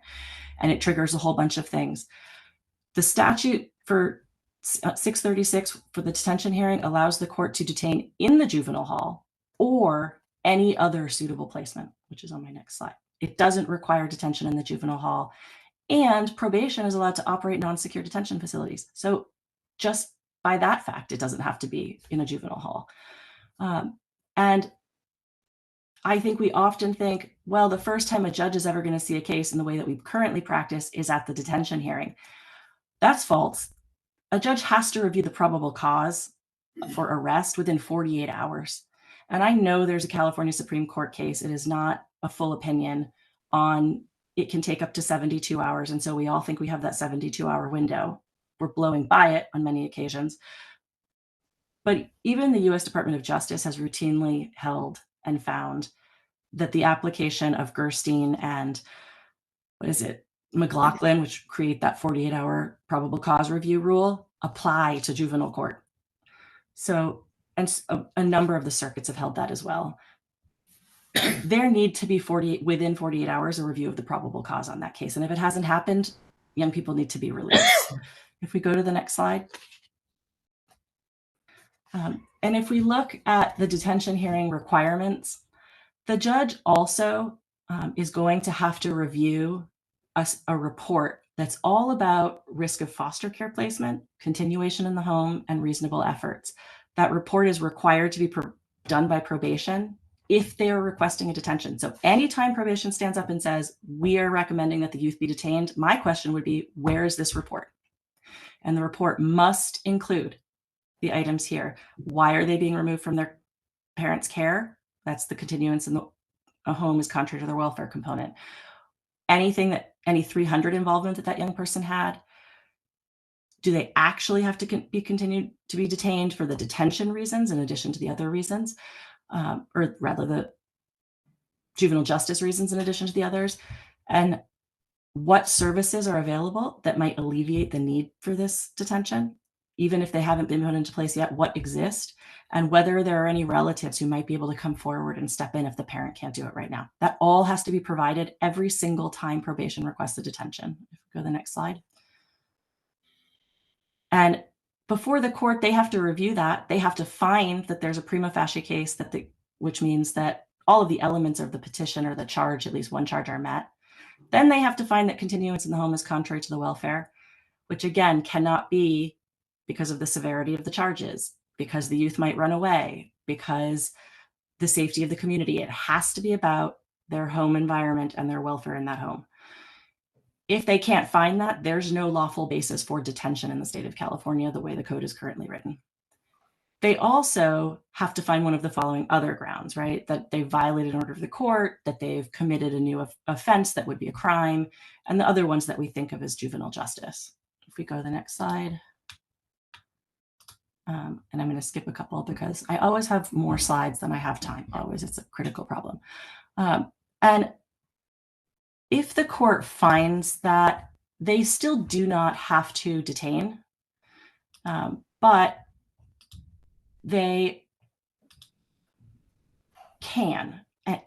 [SPEAKER 9] And it triggers a whole bunch of things. The statute for 636 for the detention hearing allows the court to detain in the juvenile hall or any other suitable placement, which is on my next slide. It doesn't require detention in the juvenile hall. And probation is allowed to operate non-secure detention facilities. So just by that fact, it doesn't have to be in a juvenile hall. And I think we often think, well, the first time a judge is ever going to see a case in the way that we currently practice is at the detention hearing. That's false. A judge has to review the probable cause for arrest within 48 hours. And I know there's a California Supreme Court case. It is not a full opinion on it can take up to 72 hours. And so we all think we have that 72-hour window. We're blowing by it on many occasions. But even the US Department of Justice has routinely held and found that the application of Gerstein and McLaughlin, which create that 48-hour probable cause review rule, apply to juvenile court. So, and a number of the circuits have held that as well. There need to be within 48 hours a review of the probable cause on that case. And if it hasn't happened, young people need to be released. If we go to the next slide. And if we look at the detention hearing requirements, the judge also is going to have to review a report that's all about risk of foster care placement, continuation in the home, and reasonable efforts. That report is required to be done by probation if they are requesting a detention. So anytime probation stands up and says, we are recommending that the youth be detained, my question would be, where is this report? And the report must include the items here. Why are they being removed from their parents' care? That's the continuance in a home is contrary to their welfare component. Any 300 involvement that young person had, do they actually have to be continued to be detained for the detention reasons in addition to the other reasons, or rather the juvenile justice reasons in addition to the others? And what services are available that might alleviate the need for this detention, even if they haven't been put into place yet, what exist, and whether there are any relatives who might be able to come forward and step in if the parent can't do it right now. That all has to be provided every single time probation requests a detention. If we go to the next slide. And before the court, they have to review that. They have to find that there's a prima facie case, which means that all of the elements of the petition or the charge, at least one charge, are met. Then they have to find that continuance in the home is contrary to the welfare, which again cannot be because of the severity of the charges, because the youth might run away, because the safety of the community. It has to be about their home environment and their welfare in that home. If they can't find that, there's no lawful basis for detention in the state of California, the way the code is currently written. They also have to find one of the following other grounds, right? That they've violated an order of the court, that they've committed a new offense that would be a crime, and the other ones that we think of as juvenile justice. If we go to the next slide. And I'm going to skip a couple because I always have more slides than I have time. Always, it's a critical problem. And if the court finds that they still do not have to detain, but they can,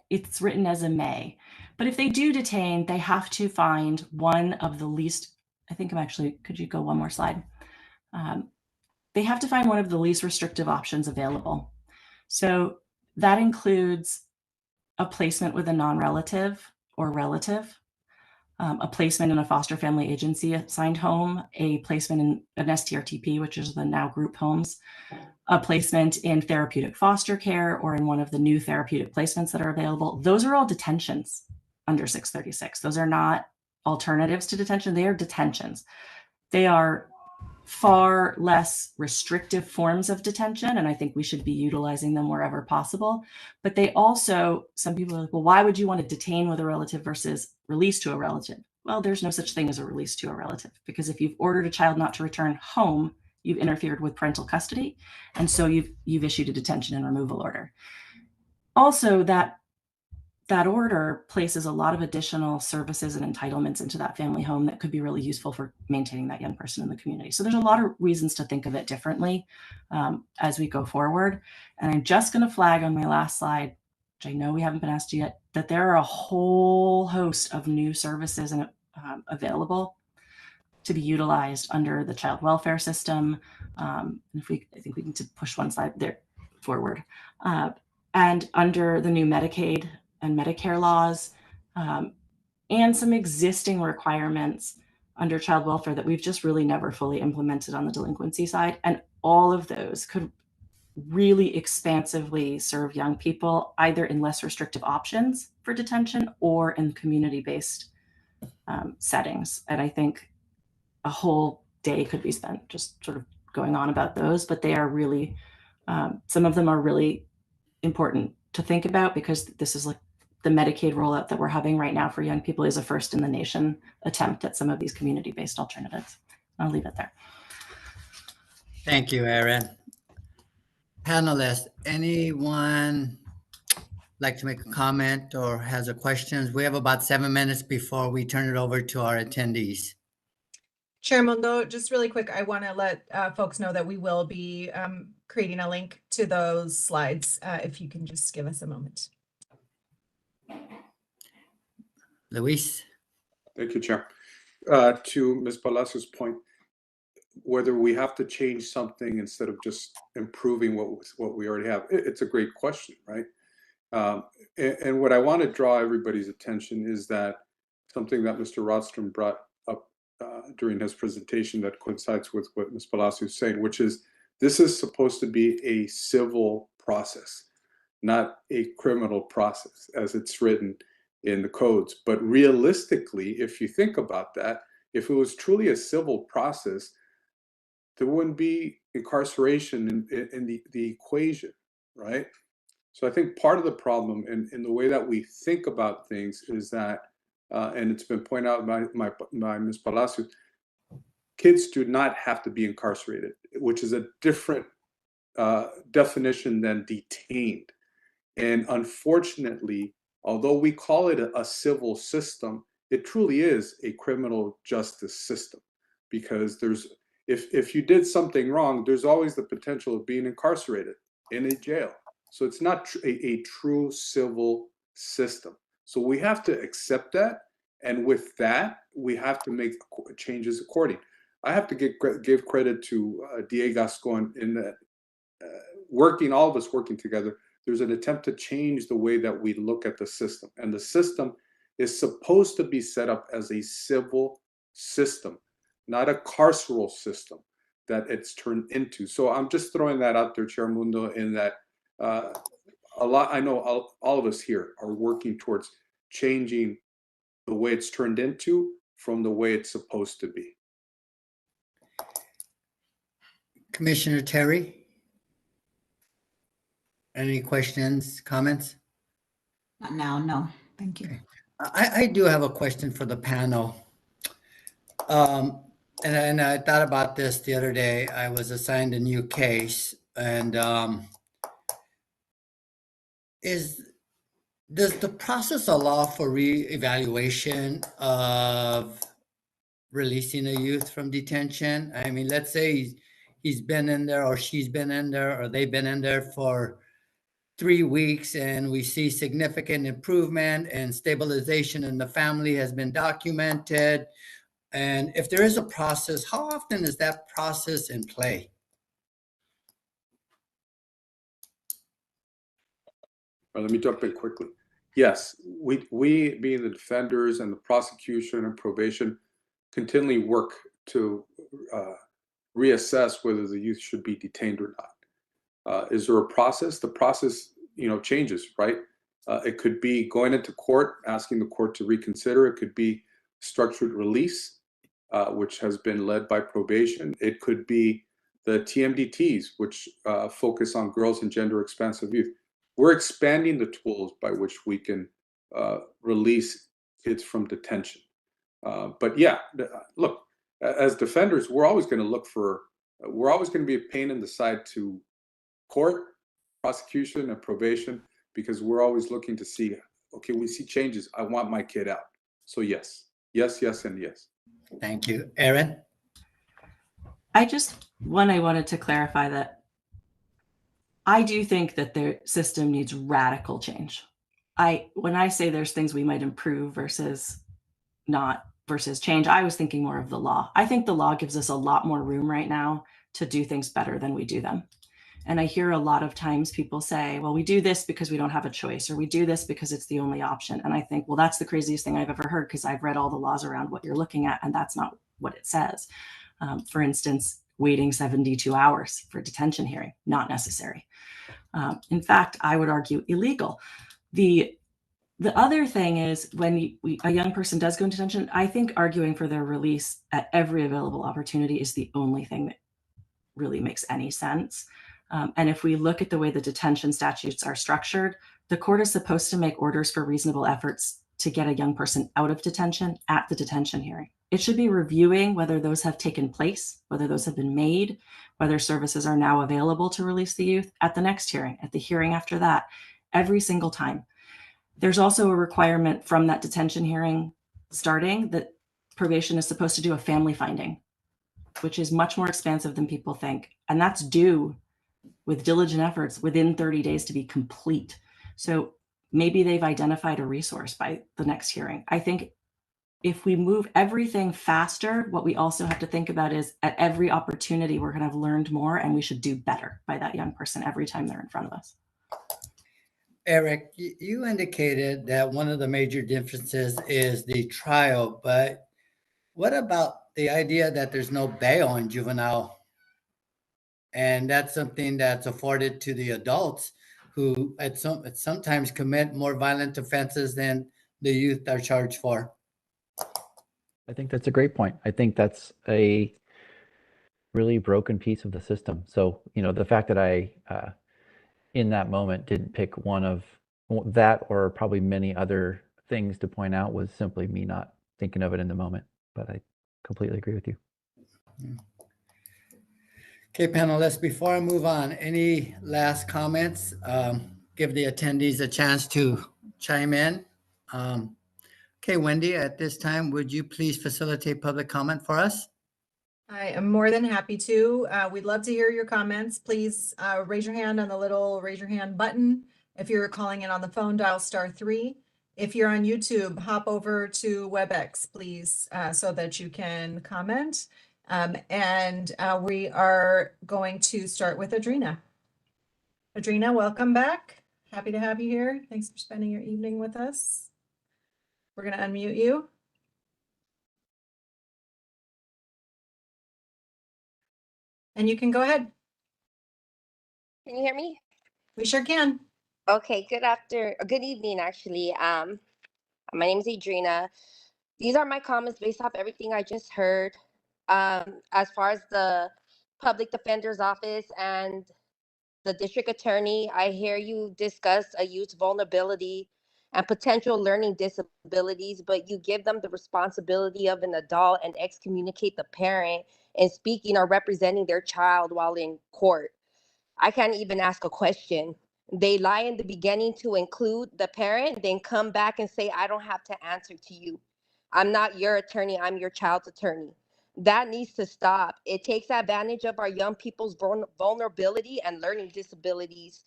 [SPEAKER 9] it's written as a may, but if they do detain, they have to find one of the least, I think I'm actually, could you go one more slide? They have to find one of the least restrictive options available. So that includes a placement with a non-relative or relative, a placement in a foster family agency assigned home, a placement in an STRTP, which is the now group homes, a placement in therapeutic foster care or in one of the new therapeutic placements that are available. Those are all detentions under 636. Those are not alternatives to detention. They are detentions. They are far less restrictive forms of detention, and I think we should be utilizing them wherever possible. But they also, some people are like, well, why would you want to detain with a relative versus release to a relative? Well, there's no such thing as a release to a relative, because if you've ordered a child not to return home, you've interfered with parental custody, and so you've issued a detention and removal order. Also, that order places a lot of additional services and entitlements into that family home that could be really useful for maintaining that young person in the community. So there's a lot of reasons to think of it differently as we go forward. And I'm just going to flag on my last slide, which I know we haven't been asked yet, that there are a whole host of new services and available to be utilized under the child welfare system. I think we need to push one slide there forward. And under the new Medicaid and Medicare laws, and some existing requirements under child welfare that we've just really never fully implemented on the delinquency side. And all of those could really expansively serve young people, either in less restrictive options for detention or in community-based settings. And I think a whole day could be spent just sort of going on about those, but they are really, some of them are really important to think about, because this is like the Medicaid rollout that we're having right now for young people is a first in the nation attempt at some of these community-based alternatives. I'll leave it there.
[SPEAKER 1] Thank you, Erin. Panelists, anyone like to make a comment or has a questions? We have about 7 minutes before we turn it over to our attendees.
[SPEAKER 2] Chair Mundo, just really quick, I want to let folks know that we will be creating a link to those slides, if you can just give us a moment.
[SPEAKER 1] Luis?
[SPEAKER 5] Thank you, Chair. To Ms. Palacios' point, whether we have to change something instead of just improving what we already have, it's a great question, right? And what I want to draw everybody's attention is that something that Mr. Rodstrom brought up during his presentation that coincides with what Ms. Palacios is saying, which is this is supposed to be a civil process, not a criminal process as it's written in the codes. But realistically, if you think about that, if it was truly a civil process, there wouldn't be incarceration in the equation, right? So I think part of the problem in the way that we think about things is that, and it's been pointed out by Ms. Palacios, kids do not have to be incarcerated, which is a different definition than detained. And unfortunately, although we call it a civil system, it truly is a criminal justice system, because if you did something wrong, there's always the potential of being incarcerated in a jail. So it's not a true civil system. So we have to accept that, and with that, we have to make changes according. I have to give credit to DA Gascon in that all of us working together. There's an attempt to change the way that we look at the system, and the system is supposed to be set up as a civil system, not a carceral system that it's turned into. So I'm just throwing that out there, Chair Mundo, in that I know all of us here are working towards changing the way it's turned into from the way it's supposed to be.
[SPEAKER 1] Commissioner Terry, any questions, comments?
[SPEAKER 8] Not now, no. Thank you.
[SPEAKER 1] Okay. I do have a question for the panel. And I thought about this the other day. I was assigned a new case, and does the process allow for re-evaluation of releasing a youth from detention? I mean, let's say he's been in there, or she's been in there, or they've been in there for 3 weeks, and we see significant improvement and stabilization in the family has been documented. And if there is a process, how often is that process in play?
[SPEAKER 5] Well, let me jump in quickly. Yes, we being the defenders and the prosecution and probation continually work to reassess whether the youth should be detained or not. Is there a process? The process, changes, right? It could be going into court, asking the court to reconsider. It could be structured release, which has been led by probation. It could be the TMDTs, which focus on girls and gender expansive youth. We're expanding the tools by which we can release kids from detention. But yeah, look, as defenders, we're always going to be a pain in the side to court, prosecution, and probation, because we're always looking to see, okay, we see changes. I want my kid out. So yes, and yes.
[SPEAKER 1] Thank you. Erin?
[SPEAKER 9] I wanted to clarify that I do think that the system needs radical change. When I say there's things we might improve versus change, I was thinking more of the law. I think the law gives us a lot more room right now to do things better than we do them. And I hear a lot of times people say, well, we do this because we don't have a choice, or we do this because it's the only option. And I think, well, that's the craziest thing I've ever heard, because I've read all the laws around what you're looking at, and that's not what it says. For instance, waiting 72 hours for a detention hearing, not necessary. In fact, I would argue illegal. The other thing is, when a young person does go into detention, I think arguing for their release at every available opportunity is the only thing that really makes any sense. And if we look at the way the detention statutes are structured, the court is supposed to make orders for reasonable efforts to get a young person out of detention at the detention hearing. It should be reviewing whether those have taken place, whether those have been made, whether services are now available to release the youth at the next hearing, at the hearing after that, every single time. There's also a requirement from that detention hearing starting that probation is supposed to do a family finding, which is much more expansive than people think. And that's due with diligent efforts within 30 days to be complete. So maybe they've identified a resource by the next hearing. I think if we move everything faster, what we also have to think about is at every opportunity, we're going to have learned more, and we should do better by that young person every time they're in front of us.
[SPEAKER 1] Eric, you indicated that one of the major differences is the trial, but what about the idea that there's no bail in juvenile? And that's something that's afforded to the adults who sometimes commit more violent offenses than the youth are charged for.
[SPEAKER 6] I think that's a great point. I think that's a really broken piece of the system. So, the fact that I, in that moment, didn't pick one of that or probably many other things to point out was simply me not thinking of it in the moment. But I completely agree with you.
[SPEAKER 1] Okay, panelists, before I move on, any last comments? Give the attendees a chance to chime in. Okay, Wendy, at this time, would you please facilitate public comment for us?
[SPEAKER 2] I am more than happy to. We'd love to hear your comments. Please raise your hand on the little raise your hand button. If you're calling in on the phone, dial *3. If you're on YouTube, hop over to WebEx, please, so that you can comment. And we are going to start with Adrina. Adrina, welcome back. Happy to have you here. Thanks for spending your evening with us. We're going to unmute you. And you can go ahead.
[SPEAKER 10] Can you hear me?
[SPEAKER 2] We sure can.
[SPEAKER 10] Okay, good evening, actually. My name is Adrina. These are my comments based off everything I just heard. As far as the public defender's office and the district attorney, I hear you discuss a youth's vulnerability and potential learning disabilities, but you give them the responsibility of an adult and excommunicate the parent in speaking or representing their child while in court. I can't even ask a question. They lie in the beginning to include the parent, then come back and say, I don't have to answer to you. I'm not your attorney, I'm your child's attorney. That needs to stop. It takes advantage of our young people's vulnerability and learning disabilities.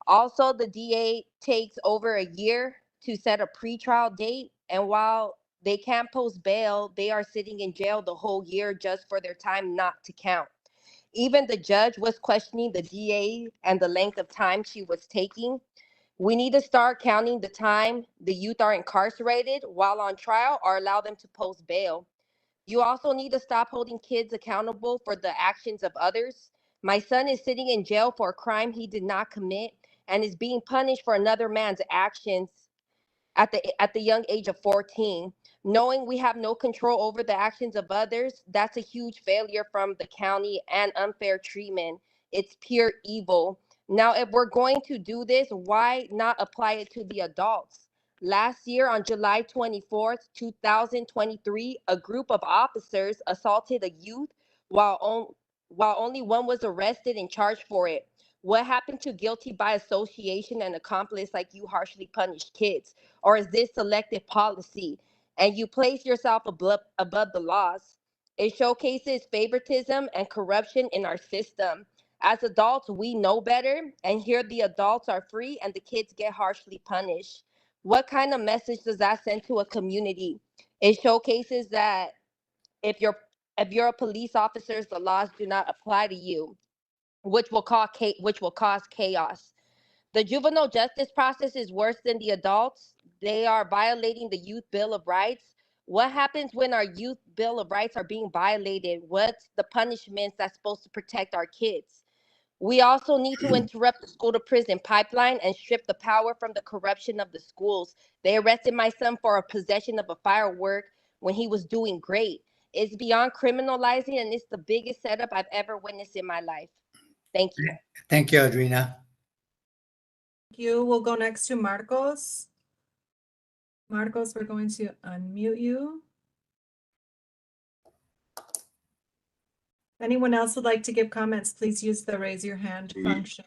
[SPEAKER 10] Also, the DA takes over a year to set a pretrial date, and while they can't post bail, they are sitting in jail the whole year just for their time not to count. Even the judge was questioning the DA and the length of time she was taking. We need to start counting the time the youth are incarcerated while on trial or allow them to post bail. You also need to stop holding kids accountable for the actions of others. My son is sitting in jail for a crime he did not commit and is being punished for another man's actions at the young age of 14. Knowing we have no control over the actions of others, that's a huge failure from the county and unfair treatment. It's pure evil. Now, if we're going to do this, why not apply it to the adults? Last year, on July 24th, 2023, a group of officers assaulted a youth while only one was arrested and charged for it. What happened to guilty by association and accomplice like you harshly punished kids? Or is this selective policy? And you place yourself above the laws. It showcases favoritism and corruption in our system. As adults, we know better, and here the adults are free and the kids get harshly punished. What kind of message does that send to a community? It showcases that if you're a police officer, the laws do not apply to you, which will cause chaos. The juvenile justice process is worse than the adults. They are violating the Youth Bill of Rights. What happens when our Youth Bill of Rights are being violated? What's the punishments that's supposed to protect our kids? We also need to interrupt the school to prison pipeline and strip the power from the corruption of the schools. They arrested my son for a possession of a firework when he was doing great. It's beyond criminalizing, and it's the biggest setup I've ever witnessed in my life. Thank you.
[SPEAKER 1] Thank you, Adrina.
[SPEAKER 2] Thank you. We'll go next to Marcos. Marcos, we're going to unmute you. If anyone else would like to give comments, please use the raise your hand function.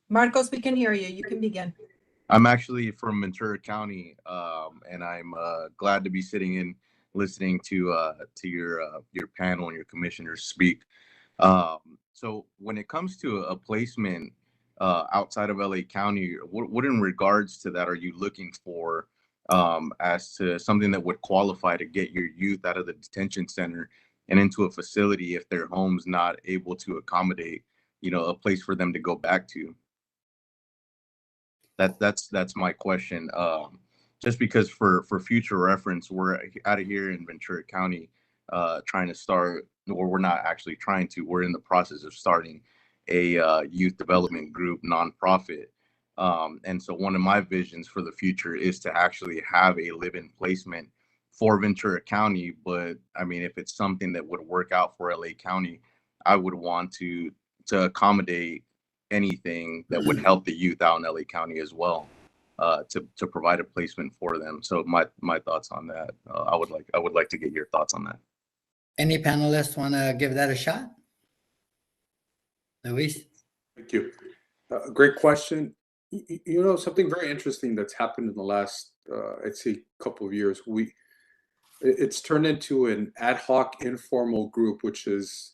[SPEAKER 2] Marcos, we can hear you. You can begin.
[SPEAKER 11] I'm actually from Ventura County, and I'm glad to be sitting in listening to your panel and your commissioners speak. So when it comes to a placement outside of LA County, what in regards to that are you looking for as to something that would qualify to get your youth out of the detention center and into a facility if their home's not able to accommodate, a place for them to go back to? That's my question. Just because for future reference, we're out of here in Ventura County trying to start, or we're not actually trying to, we're in the process of starting a youth development group nonprofit. And so one of my visions for the future is to actually have a live-in placement for Ventura County. But I mean, if it's something that would work out for LA County, I would want to accommodate anything that would help the youth out in LA County as well, to provide a placement for them. So my thoughts on that, I would like to get your thoughts on that.
[SPEAKER 1] Any panelists want to give that a shot? Luis?
[SPEAKER 5] Thank you. Great question. You know, something very interesting that's happened in the last, I'd say, couple of years. It's turned into an ad hoc informal group, which is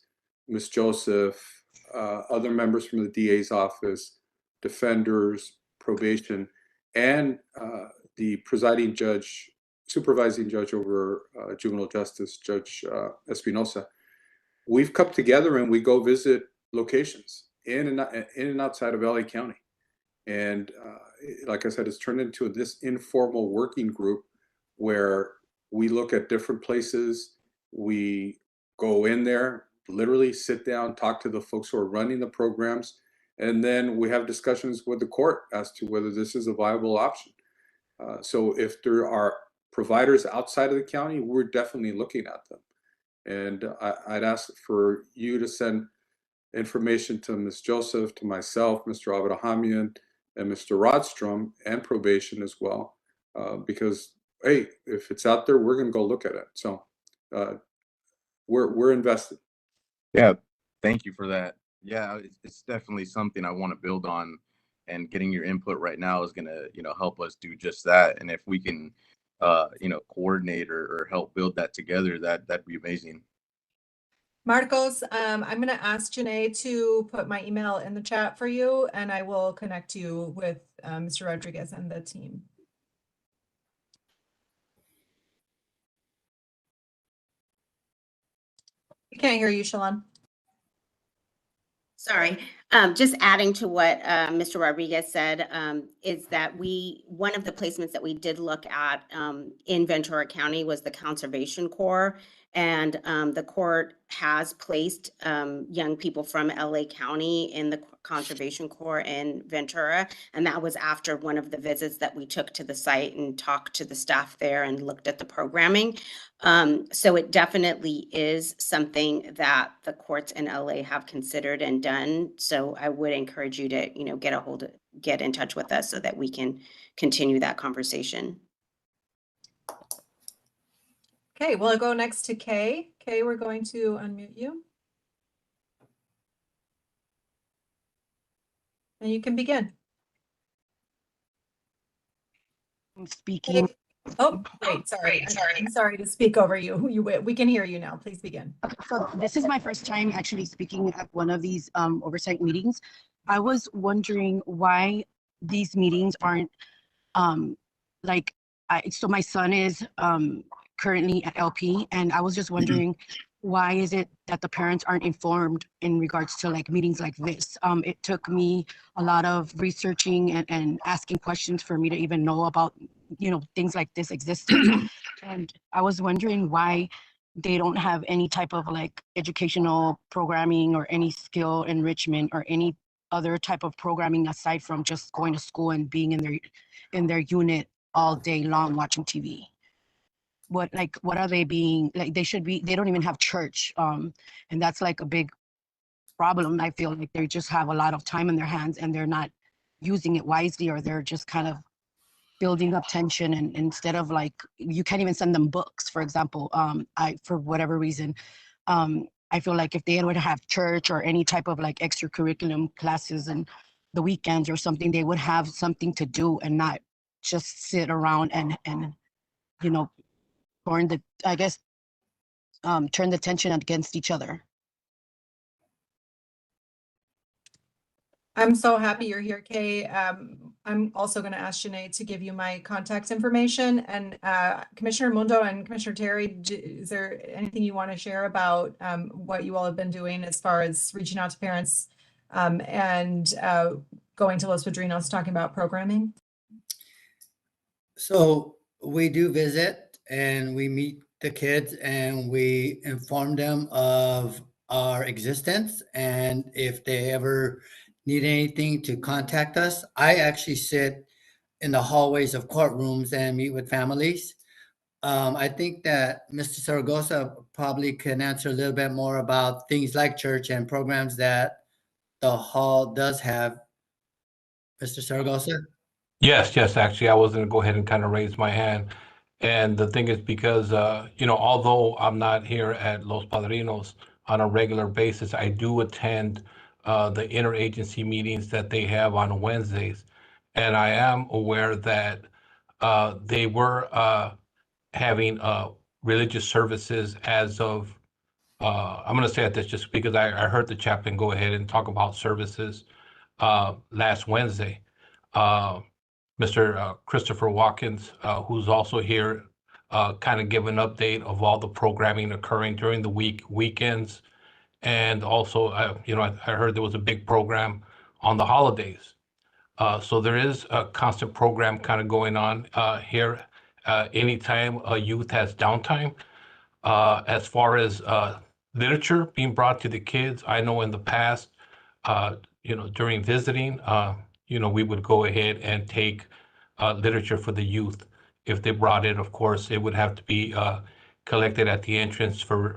[SPEAKER 5] Ms. Joseph, other members from the DA's office, defenders, probation, and the presiding judge, supervising judge over juvenile justice, Judge Espinosa. We've come together and we go visit locations in and outside of LA County. And like I said, it's turned into this informal working group where we look at different places. We go in there, literally sit down, talk to the folks who are running the programs, and then we have discussions with the court as to whether this is a viable option. So if there are providers outside of the county, we're definitely looking at them. And I'd ask for you to send information to Ms. Joseph, to myself, Mr. Abrahamian, and Mr. Rodstrom, and probation as well, because hey, if it's out there, we're going to go look at it. So we're invested.
[SPEAKER 11] Yeah, thank you for that. Yeah, it's definitely something I want to build on, and getting your input right now is going to, help us do just that. And if we can, coordinate or help build that together, that'd be amazing.
[SPEAKER 2] Marcos, I'm going to ask Janae to put my email in the chat for you, and I will connect you with Mr. Rodriguez and the team. I can't hear you, Shalon.
[SPEAKER 4] Sorry, just adding to what Mr. Rodriguez said, is that one of the placements that we did look at in Ventura County was the Conservation Corps, and the court has placed young people from LA County in the Conservation Corps in Ventura, and that was after one of the visits that we took to the site and talked to the staff there and looked at the programming. So it definitely is something that the courts in LA have considered and done. So I would encourage you to, get in touch with us so that we can continue that conversation.
[SPEAKER 2] Okay, we'll go next to Kay. Kay, we're going to unmute you. And you can begin.
[SPEAKER 12] I'm speaking.
[SPEAKER 2] Kay. Oh, great. Sorry. I'm sorry to speak over you. We can hear you now. Please begin.
[SPEAKER 12] Okay, so this is my first time actually speaking at one of these oversight meetings. I was wondering why these meetings aren't so my son is currently at LP, and I was just wondering why is it that the parents aren't informed in regards to like meetings like this? It took me a lot of researching and asking questions for me to even know about, things like this existed. And I was wondering why they don't have any type of like educational programming or any skill enrichment or any other type of programming aside from just going to school and being in their unit all day long watching TV. What are they being like? They don't even have church, and that's like a big problem. I feel like they just have a lot of time in their hands and they're not using it wisely, or they're just kind of building up tension. And instead of like, you can't even send them books, for example. For whatever reason, I feel like if they would have church or any type of like extracurriculum classes and the weekends or something, they would have something to do and not just sit around and turn the tension against each other.
[SPEAKER 2] I'm so happy you're here, Kay. I'm also going to ask Janae to give you my contact information. And Commissioner Mundo and Commissioner Terry, is there anything you want to share about what you all have been doing as far as reaching out to parents and going to Los Padrinos talking about programming?
[SPEAKER 1] So we do visit and we meet the kids and we inform them of our existence, and if they ever need anything to contact us. I actually sit in the hallways of courtrooms and meet with families. I think that Mr. Zaragoza probably can answer a little bit more about things like church and programs that the hall does have. Mr. Zaragoza?
[SPEAKER 3] Yes, yes, actually, I was gonna go ahead and kind of raise my hand. And the thing is because, although I'm not here at Los Padrinos on a regular basis, I do attend the interagency meetings that they have on Wednesdays. And I am aware that they were having religious services as of, I'm gonna say this just because I heard the chaplain go ahead and talk about services last Wednesday. Uh, Mr. Christopher Watkins, who's also here, kind of give an update of all the programming occurring during the weekends. And also, I heard there was a big program on the holidays. So there is a constant program kind of going on here anytime a youth has downtime. As far as literature being brought to the kids, I know in the past, during visiting, we would go ahead and take literature for the youth. If they brought it, of course, it would have to be collected at the entrance for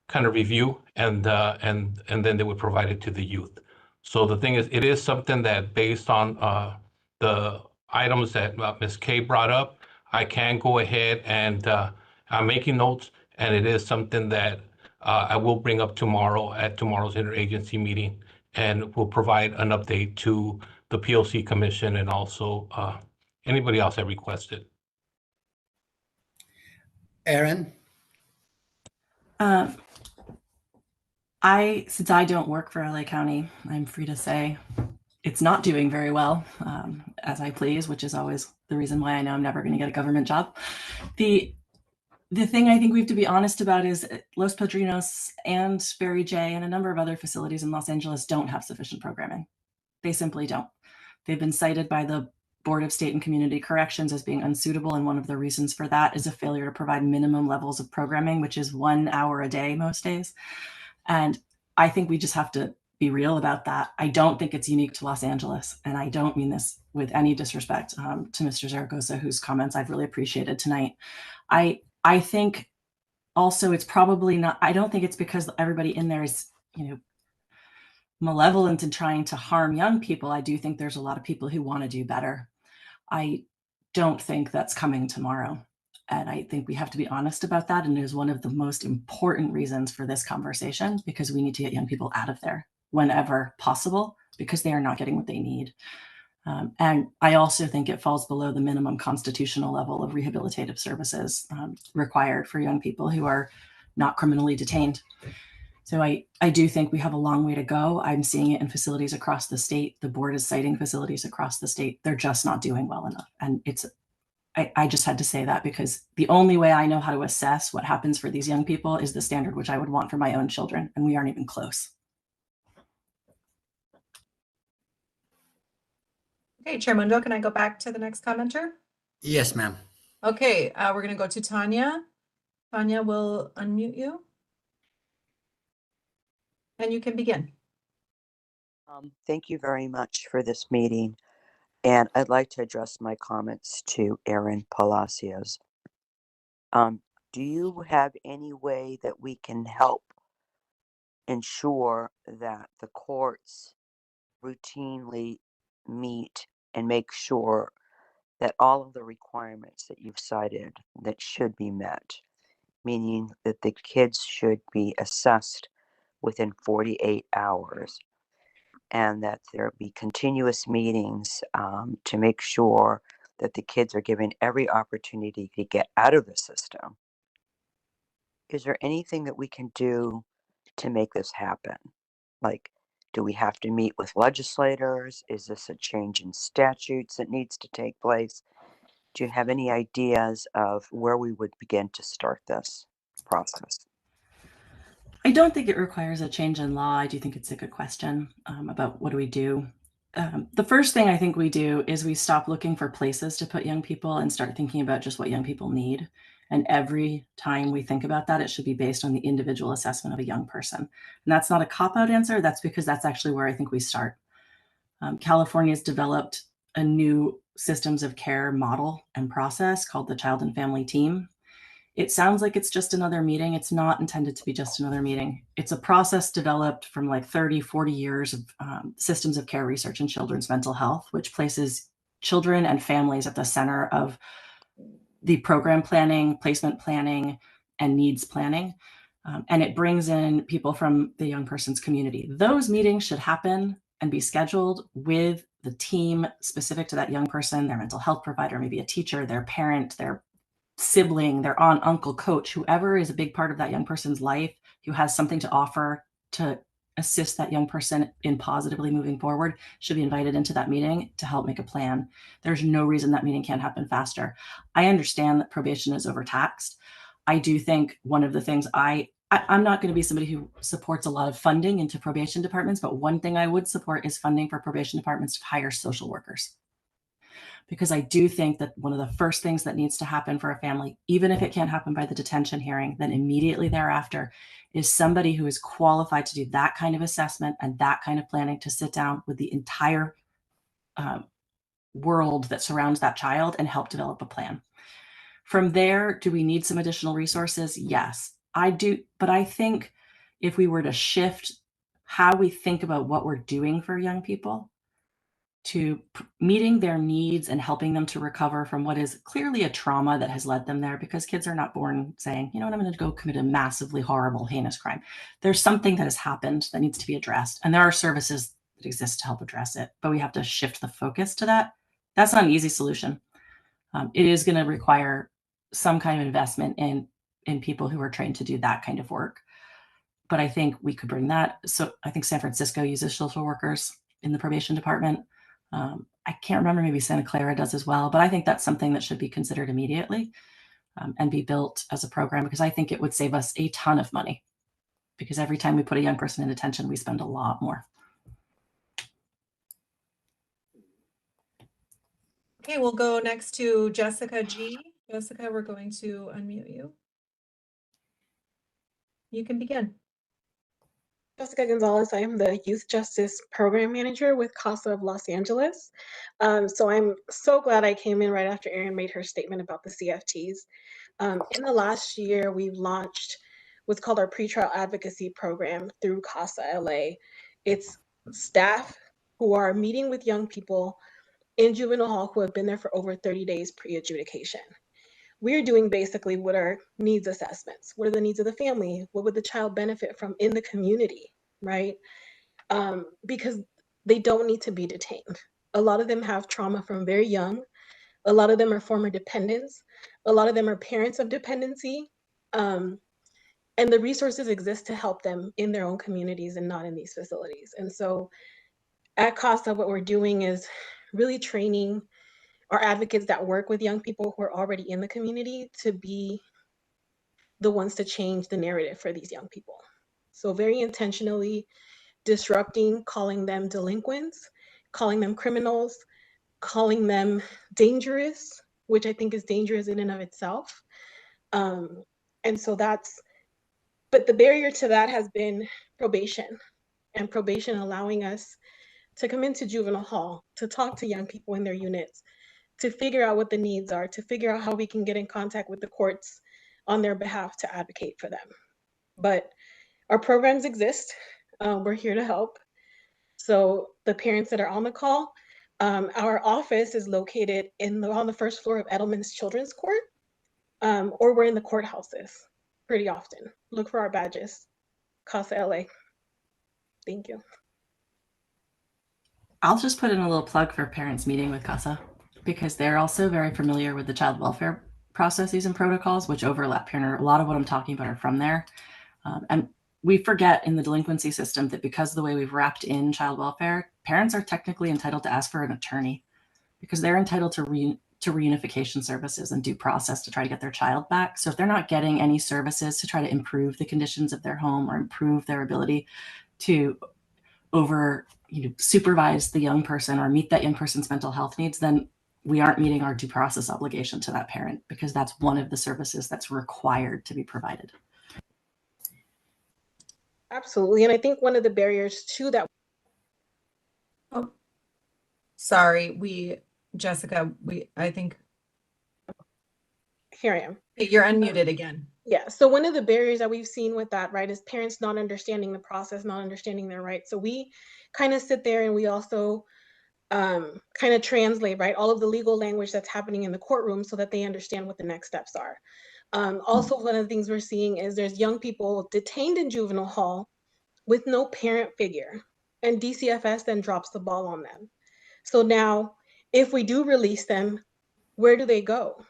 [SPEAKER 3] kind of review, and then they would provide it to the youth. So the thing is, it is something that based on the items that Ms. K brought up, I can go ahead and I'm making notes, and it is something that I will bring up tomorrow at tomorrow's interagency meeting, and we'll provide an update to the PLC Commission and also anybody else that requested.
[SPEAKER 1] Aaron?
[SPEAKER 9] Since I don't work for LA County, I'm free to say it's not doing very well, as I please, which is always the reason why I know I'm never going to get a government job. The thing I think we have to be honest about is Los Padrinos and Barry J and a number of other facilities in Los Angeles don't have sufficient programming. They simply don't. They've been cited by the Board of State and Community Corrections as being unsuitable, and one of the reasons for that is a failure to provide minimum levels of programming, which is 1 hour a day most days. And I think we just have to be real about that. I don't think it's unique to Los Angeles, and I don't mean this with any disrespect to Mr. Zaragoza, whose comments I've really appreciated tonight. I think also it's probably not, I don't think it's because everybody in there is, malevolent and trying to harm young people. I do think there's a lot of people who want to do better. I don't think that's coming tomorrow. And I think we have to be honest about that. And it is one of the most important reasons for this conversation, because we need to get young people out of there whenever possible, because they are not getting what they need. And I also think it falls below the minimum constitutional level of rehabilitative services required for young people who are not criminally detained. So I do think we have a long way to go. I'm seeing it in facilities across the state. The board is citing facilities across the state. They're just not doing well enough. And I just had to say that, because the only way I know how to assess what happens for these young people is the standard which I would want for my own children, and we aren't even close.
[SPEAKER 2] Okay, Chair Mundo, can I go back to the next commenter?
[SPEAKER 1] Yes, ma'am.
[SPEAKER 2] Okay, we're going to go to Tanya. Tanya will unmute you. And you can begin.
[SPEAKER 13] Thank you very much for this meeting. And I'd like to address my comments to Aaron Palacios. Do you have any way that we can help ensure that the courts routinely meet and make sure that all of the requirements that you've cited that should be met, meaning that the kids should be assessed within 48 hours, and that there be continuous meetings to make sure that the kids are given every opportunity to get out of the system? Is there anything that we can do to make this happen? Like, do we have to meet with legislators? Is this a change in statutes that needs to take place? Do you have any ideas of where we would begin to start this process?
[SPEAKER 9] I don't think it requires a change in law. I do think it's a good question about what do we do. The first thing I think we do is we stop looking for places to put young people and start thinking about just what young people need. And every time we think about that, it should be based on the individual assessment of a young person. And that's not a cop-out answer. That's because that's actually where I think we start. California's developed a new systems of care model and process called the Child and Family Team. It sounds like it's just another meeting. It's not intended to be just another meeting. It's a process developed from like 30, 40 years of systems of care research in children's mental health, which places children and families at the center of the program planning, placement planning, and needs planning. And it brings in people from the young person's community. Those meetings should happen and be scheduled with the team specific to that young person, their mental health provider, maybe a teacher, their parent, their sibling, their aunt, uncle, coach, whoever is a big part of that young person's life, who has something to offer to assist that young person in positively moving forward, should be invited into that meeting to help make a plan. There's no reason that meeting can't happen faster. I understand that probation is overtaxed. I do think one of the things I'm not going to be somebody who supports a lot of funding into probation departments, but one thing I would support is funding for probation departments to hire social workers. Because I do think that one of the first things that needs to happen for a family, even if it can't happen by the detention hearing, then immediately thereafter is somebody who is qualified to do that kind of assessment and that kind of planning, to sit down with the entire world that surrounds that child and help develop a plan. From there, do we need some additional resources? Yes, I do. But I think if we were to shift how we think about what we're doing for young people to meeting their needs and helping them to recover from what is clearly a trauma that has led them there, because kids are not born saying, you know what, I'm going to go commit a massively horrible, heinous crime. There's something that has happened that needs to be addressed. And there are services that exist to help address it, but we have to shift the focus to that. That's not an easy solution. It is going to require some kind of investment in people who are trained to do that kind of work. But I think we could bring that. So I think San Francisco uses social workers in the probation department. I can't remember, maybe Santa Clara does as well, but I think that's something that should be considered immediately and be built as a program, because I think it would save us a ton of money, because every time we put a young person in detention, we spend a lot more.
[SPEAKER 2] Okay, we'll go next to Jessica G. Jessica, we're going to unmute you. You can begin.
[SPEAKER 14] Jessica Gonzalez. I am the Youth Justice Program Manager with CASA of Los Angeles. So I'm so glad I came in right after Erin made her statement about the CFTs. In the last year, we've launched what's called our pretrial advocacy program through CASA LA. It's staff who are meeting with young people in juvenile hall who have been there for over 30 days pre-adjudication. We're doing basically what are needs assessments. What are the needs of the family? What would the child benefit from in the community, right? Because they don't need to be detained. A lot of them have trauma from very young. A lot of them are former dependents. A lot of them are parents of dependency. And the resources exist to help them in their own communities and not in these facilities. And so at CASA, what we're doing is really training our advocates that work with young people who are already in the community to be the ones to change the narrative for these young people. So very intentionally disrupting, calling them delinquents, calling them criminals, calling them dangerous, which I think is dangerous in and of itself. And so but the barrier to that has been probation, and probation allowing us to come into juvenile hall, to talk to young people in their units, to figure out what the needs are, to figure out how we can get in contact with the courts on their behalf to advocate for them. But our programs exist. We're here to help. So the parents that are on the call, our office is located on the first floor of Edelman's Children's Court, or we're in the courthouses pretty often. Look for our badges, CASA LA. Thank you.
[SPEAKER 9] I'll just put in a little plug for parents meeting with CASA, because they're also very familiar with the child welfare processes and protocols, which overlap here. And a lot of what I'm talking about are from there. And we forget in the delinquency system that because of the way we've wrapped in child welfare, parents are technically entitled to ask for an attorney, because they're entitled to reunification services and due process to try to get their child back. So if they're not getting any services to try to improve the conditions of their home or improve their ability to supervise the young person or meet that young person's mental health needs, then we aren't meeting our due process obligation to that parent, because that's one of the services that's required to be provided.
[SPEAKER 14] Absolutely. And I think one of the barriers to that.
[SPEAKER 2] Oh, sorry. Jessica, I think.
[SPEAKER 14] Here I am.
[SPEAKER 2] You're unmuted again.
[SPEAKER 14] Yeah, so one of the barriers that we've seen with that, right, is parents not understanding the process, not understanding their rights. So we kind of sit there and we also kind of translate, right, all of the legal language that's happening in the courtroom so that they understand what the next steps are. Also, one of the things we're seeing is there's young people detained in juvenile hall with no parent figure, and DCFS then drops the ball on them. So now, if we do release them, where do they go?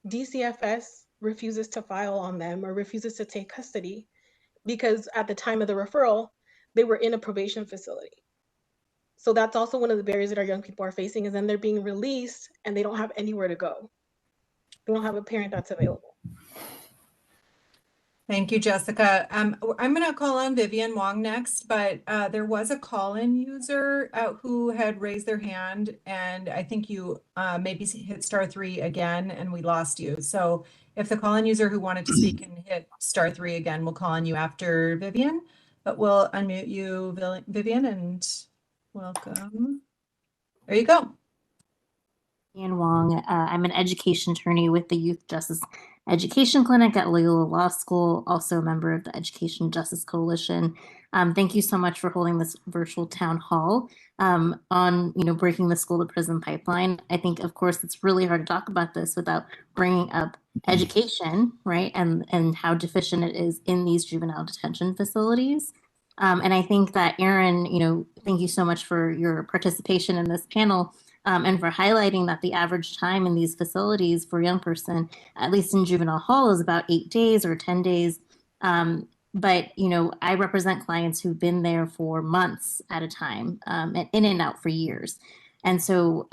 [SPEAKER 14] DCFS refuses to file on them or refuses to take custody because at the time of the referral, they were in a probation facility. So that's also one of the barriers that our young people are facing, is then they're being released and they don't have anywhere to go. They don't have a parent that's available.
[SPEAKER 2] Thank you, Jessica. I'm going to call on Vivian Wong next, but there was a call-in user who had raised their hand, and I think you maybe hit *3 again, and we lost you. So if the call-in user who wanted to speak can hit *3 again, we'll call on you after Vivian, but we'll unmute you, Vivian, and welcome. There you go.
[SPEAKER 15] Ian Wong. I'm an education attorney with the Youth Justice Education Clinic at Loyola Law School, also a member of the Education Justice Coalition. Thank you so much for holding this virtual town hall on breaking the school to prison pipeline. I think, of course, it's really hard to talk about this without bringing up education, right, and how deficient it is in these juvenile detention facilities. And I think that, Aaron, thank you so much for your participation in this panel. And for highlighting that the average time in these facilities for a young person, at least in juvenile hall, is about 8 days or 10 days. But, I represent clients who've been there for months at a time, and in and out for years. And so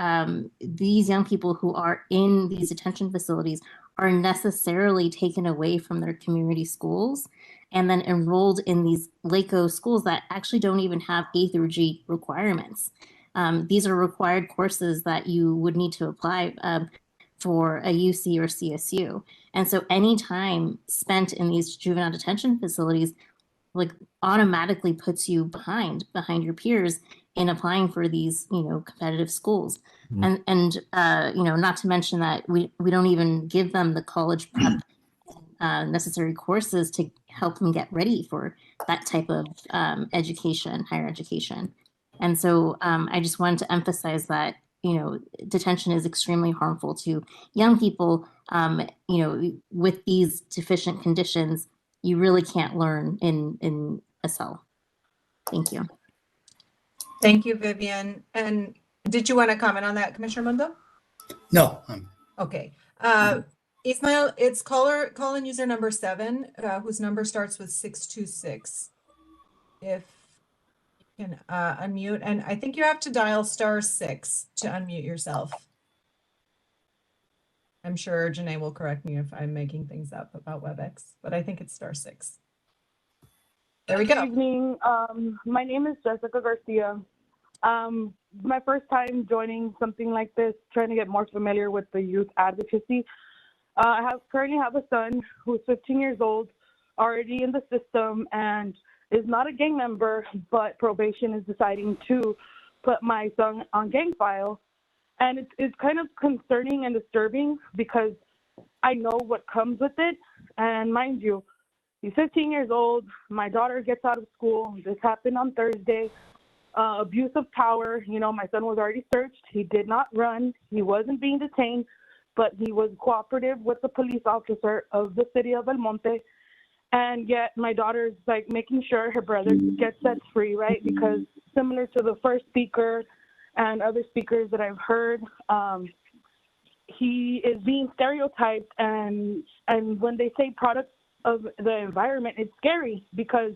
[SPEAKER 15] these young people who are in these detention facilities are necessarily taken away from their community schools and then enrolled in these LACO schools that actually don't even have A through G requirements. These are required courses that you would need to apply for a UC or CSU. And so any time spent in these juvenile detention facilities automatically puts you behind your peers in applying for these, competitive schools. Mm-hmm. And not to mention that we don't even give them the college prep necessary courses to help them get ready for that type of education, higher education. And so I just wanted to emphasize that, detention is extremely harmful to young people. With these deficient conditions, you really can't learn in a cell. Thank you.
[SPEAKER 2] Thank you, Vivian. And did you want to comment on that, Commissioner Mundo?
[SPEAKER 1] No.
[SPEAKER 2] Okay. Ismail, it's call-in user number 7, whose number starts with 626. If you can unmute, and I think you have to dial *6 to unmute yourself. I'm sure Janae will correct me if I'm making things up about WebEx, but I think it's *6. There we go.
[SPEAKER 16] Good evening. My name is Jessica Garcia. My first time joining something like this, trying to get more familiar with the youth advocacy. I currently have a son who's 15 years old, already in the system, and is not a gang member, but probation is deciding to put my son on gang file. And it's kind of concerning and disturbing because I know what comes with it. And mind you, he's 15 years old. My daughter gets out of school. This happened on Thursday. Abuse of power. My son was already searched. He did not run. He wasn't being detained, but he was cooperative with the police officer of the city of El Monte. And yet my daughter's making sure her brother gets set free, right? Because similar to the first speaker and other speakers that I've heard, he is being stereotyped. And when they say product of the environment, it's scary because,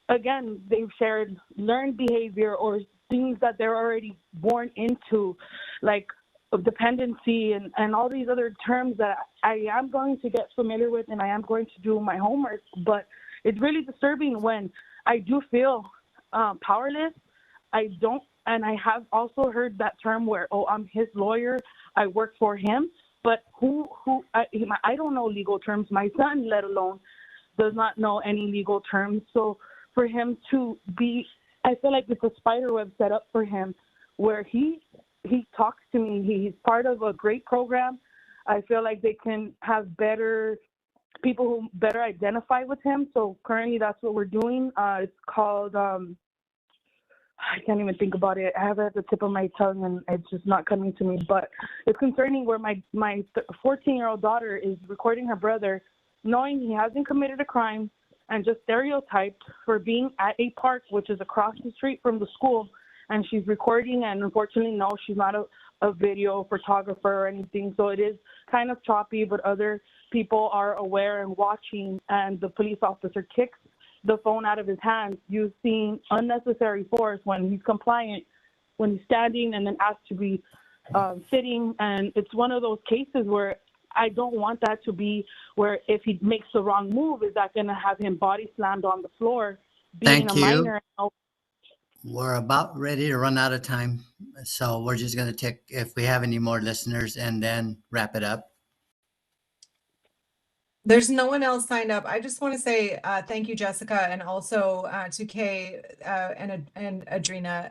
[SPEAKER 16] again, they've shared learned behavior or things that they're already born into, like of dependency and all these other terms that I am going to get familiar with and I am going to do my homework. But it's really disturbing when I do feel powerless. And I have also heard that term where, I'm his lawyer, I work for him. But I don't know legal terms. My son, let alone, does not know any legal terms. So for him to be, I feel like it's a spider web set up for him where he talks to me. He's part of a great program. I feel like they can have better people who better identify with him. So currently that's what we're doing. It's called, I can't even think about it. I have it at the tip of my tongue and it's just not coming to me. But it's concerning where my 14-year-old daughter is recording her brother, knowing he hasn't committed a crime and just stereotyped for being at a park, which is across the street from the school. And she's recording, and unfortunately, no, she's not a video photographer or anything. So it is kind of choppy, but other people are aware and watching, and the police officer kicks the phone out of his hands, using unnecessary force when he's compliant, when he's standing and then asked to be sitting. And it's one of those cases where I don't want that to be where if he makes the wrong move, is that going to have him body slammed on the floor, being
[SPEAKER 1] Thank
[SPEAKER 16] a
[SPEAKER 1] you.
[SPEAKER 16] minor?
[SPEAKER 1] We're about ready to run out of time. So we're just going to take, if we have any more listeners, and then wrap it up.
[SPEAKER 2] There's no one else signed up. I just want to say thank you, Jessica, and also to Kay and Adrina,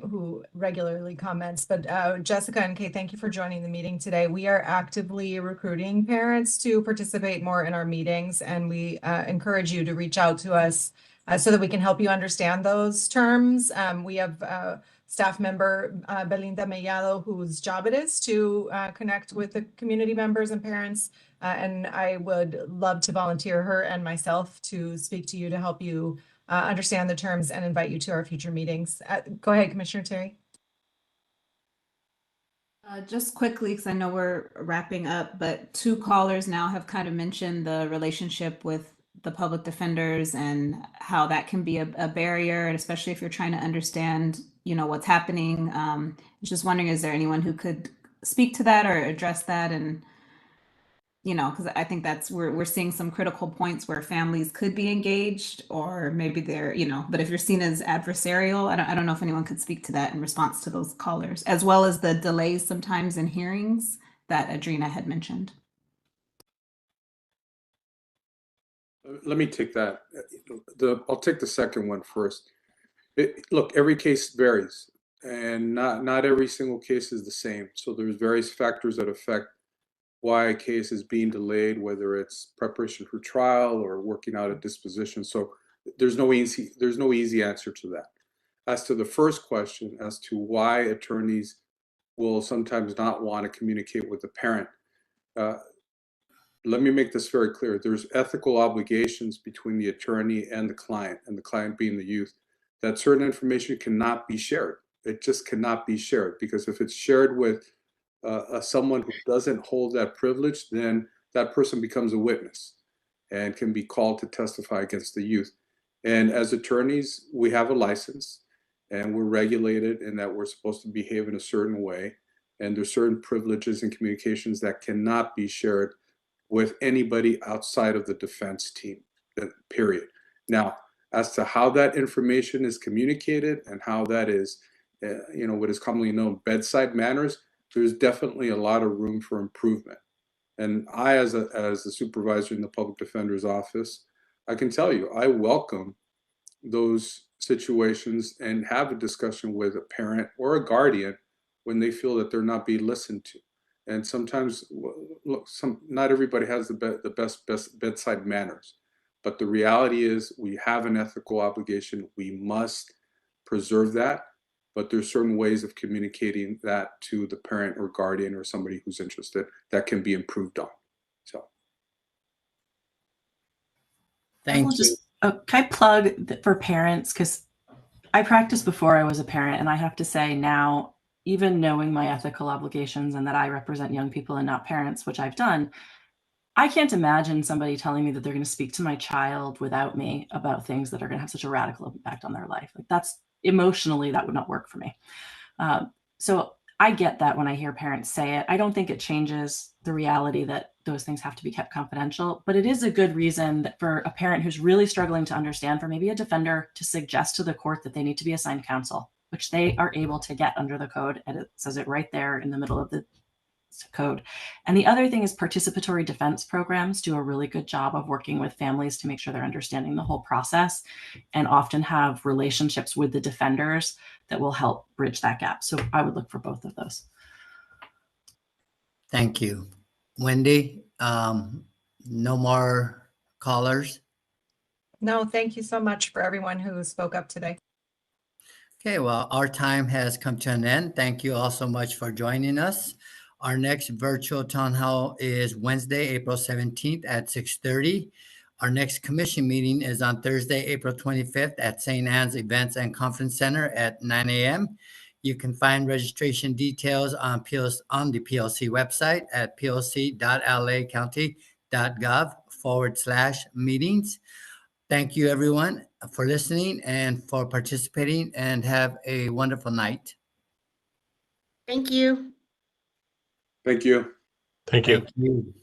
[SPEAKER 2] who regularly comments. But Jessica and Kay, thank you for joining the meeting today. We are actively recruiting parents to participate more in our meetings, and we encourage you to reach out to us so that we can help you understand those terms. We have staff member Belinda Mellado, whose job it is to connect with the community members and parents. And I would love to volunteer her and myself to speak to you to help you understand the terms and invite you to our future meetings. Go ahead, Commissioner Terry.
[SPEAKER 8] Just quickly, because I know we're wrapping up, but 2 callers now have kind of mentioned the relationship with the public defenders and how that can be a barrier, and especially if you're trying to understand, what's happening. Just wondering, is there anyone who could speak to that or address that? And because I think that's we're seeing some critical points where families could be engaged, or maybe they're, but if you're seen as adversarial, I don't know if anyone could speak to that in response to those callers, as well as the delays sometimes in hearings that Adrina had mentioned.
[SPEAKER 5] Let me take that. I'll take the second one first. Look, every case varies, and not every single case is the same. So there's various factors that affect why a case is being delayed, whether it's preparation for trial or working out a disposition. So there's no easy answer to that. As to the first question, as to why attorneys will sometimes not want to communicate with the parent, let me make this very clear. There's ethical obligations between the attorney and the client being the youth, that certain information cannot be shared. It just cannot be shared, because if it's shared with someone who doesn't hold that privilege, then that person becomes a witness and can be called to testify against the youth. And as attorneys, we have a license and we're regulated in that we're supposed to behave in a certain way. And there's certain privileges and communications that cannot be shared with anybody outside of the defense team, period. Now, as to how that information is communicated and how that is, what is commonly known bedside manners, there's definitely a lot of room for improvement. And I, as the supervisor in the public defender's office, I can tell you, I welcome those situations and have a discussion with a parent or a guardian when they feel that they're not being listened to. And sometimes, look, not everybody has the best bedside manners, but the reality is we have an ethical obligation. We must preserve that. But there's certain ways of communicating that to the parent or guardian or somebody who's interested that can be improved on. So,
[SPEAKER 1] thank you.
[SPEAKER 9] Can I plug for parents? Because I practiced before I was a parent, and I have to say now, even knowing my ethical obligations and that I represent young people and not parents, which I've done, I can't imagine somebody telling me that they're going to speak to my child without me about things that are going to have such a radical impact on their life. Like, that's emotionally, that would not work for me. So I get that when I hear parents say it. I don't think it changes the reality that those things have to be kept confidential, but it is a good reason that for a parent who's really struggling to understand, for maybe a defender to suggest to the court that they need to be assigned counsel, which they are able to get under the code. And it says it right there in the middle of the code. And the other thing is participatory defense programs do a really good job of working with families to make sure they're understanding the whole process, and often have relationships with the defenders that will help bridge that gap. So I would look for both of those.
[SPEAKER 1] Thank you. Wendy, no more callers.
[SPEAKER 2] No, thank you so much for everyone who spoke up today.
[SPEAKER 1] Okay, well, our time has come to an end. Thank you all so much for joining us. Our next virtual town hall is Wednesday, April 17th at 6:30. Our next commission meeting is on Thursday, April 25th at St. Anne's Events and Conference Center at 9 a.m. You can find registration details on the PLC website at plc.lacounty.gov/meetings. Thank you, everyone, for listening and for participating, and have a wonderful night.
[SPEAKER 4] Thank you.
[SPEAKER 5] Thank you.
[SPEAKER 3] Thank you.
[SPEAKER 1] Thank you.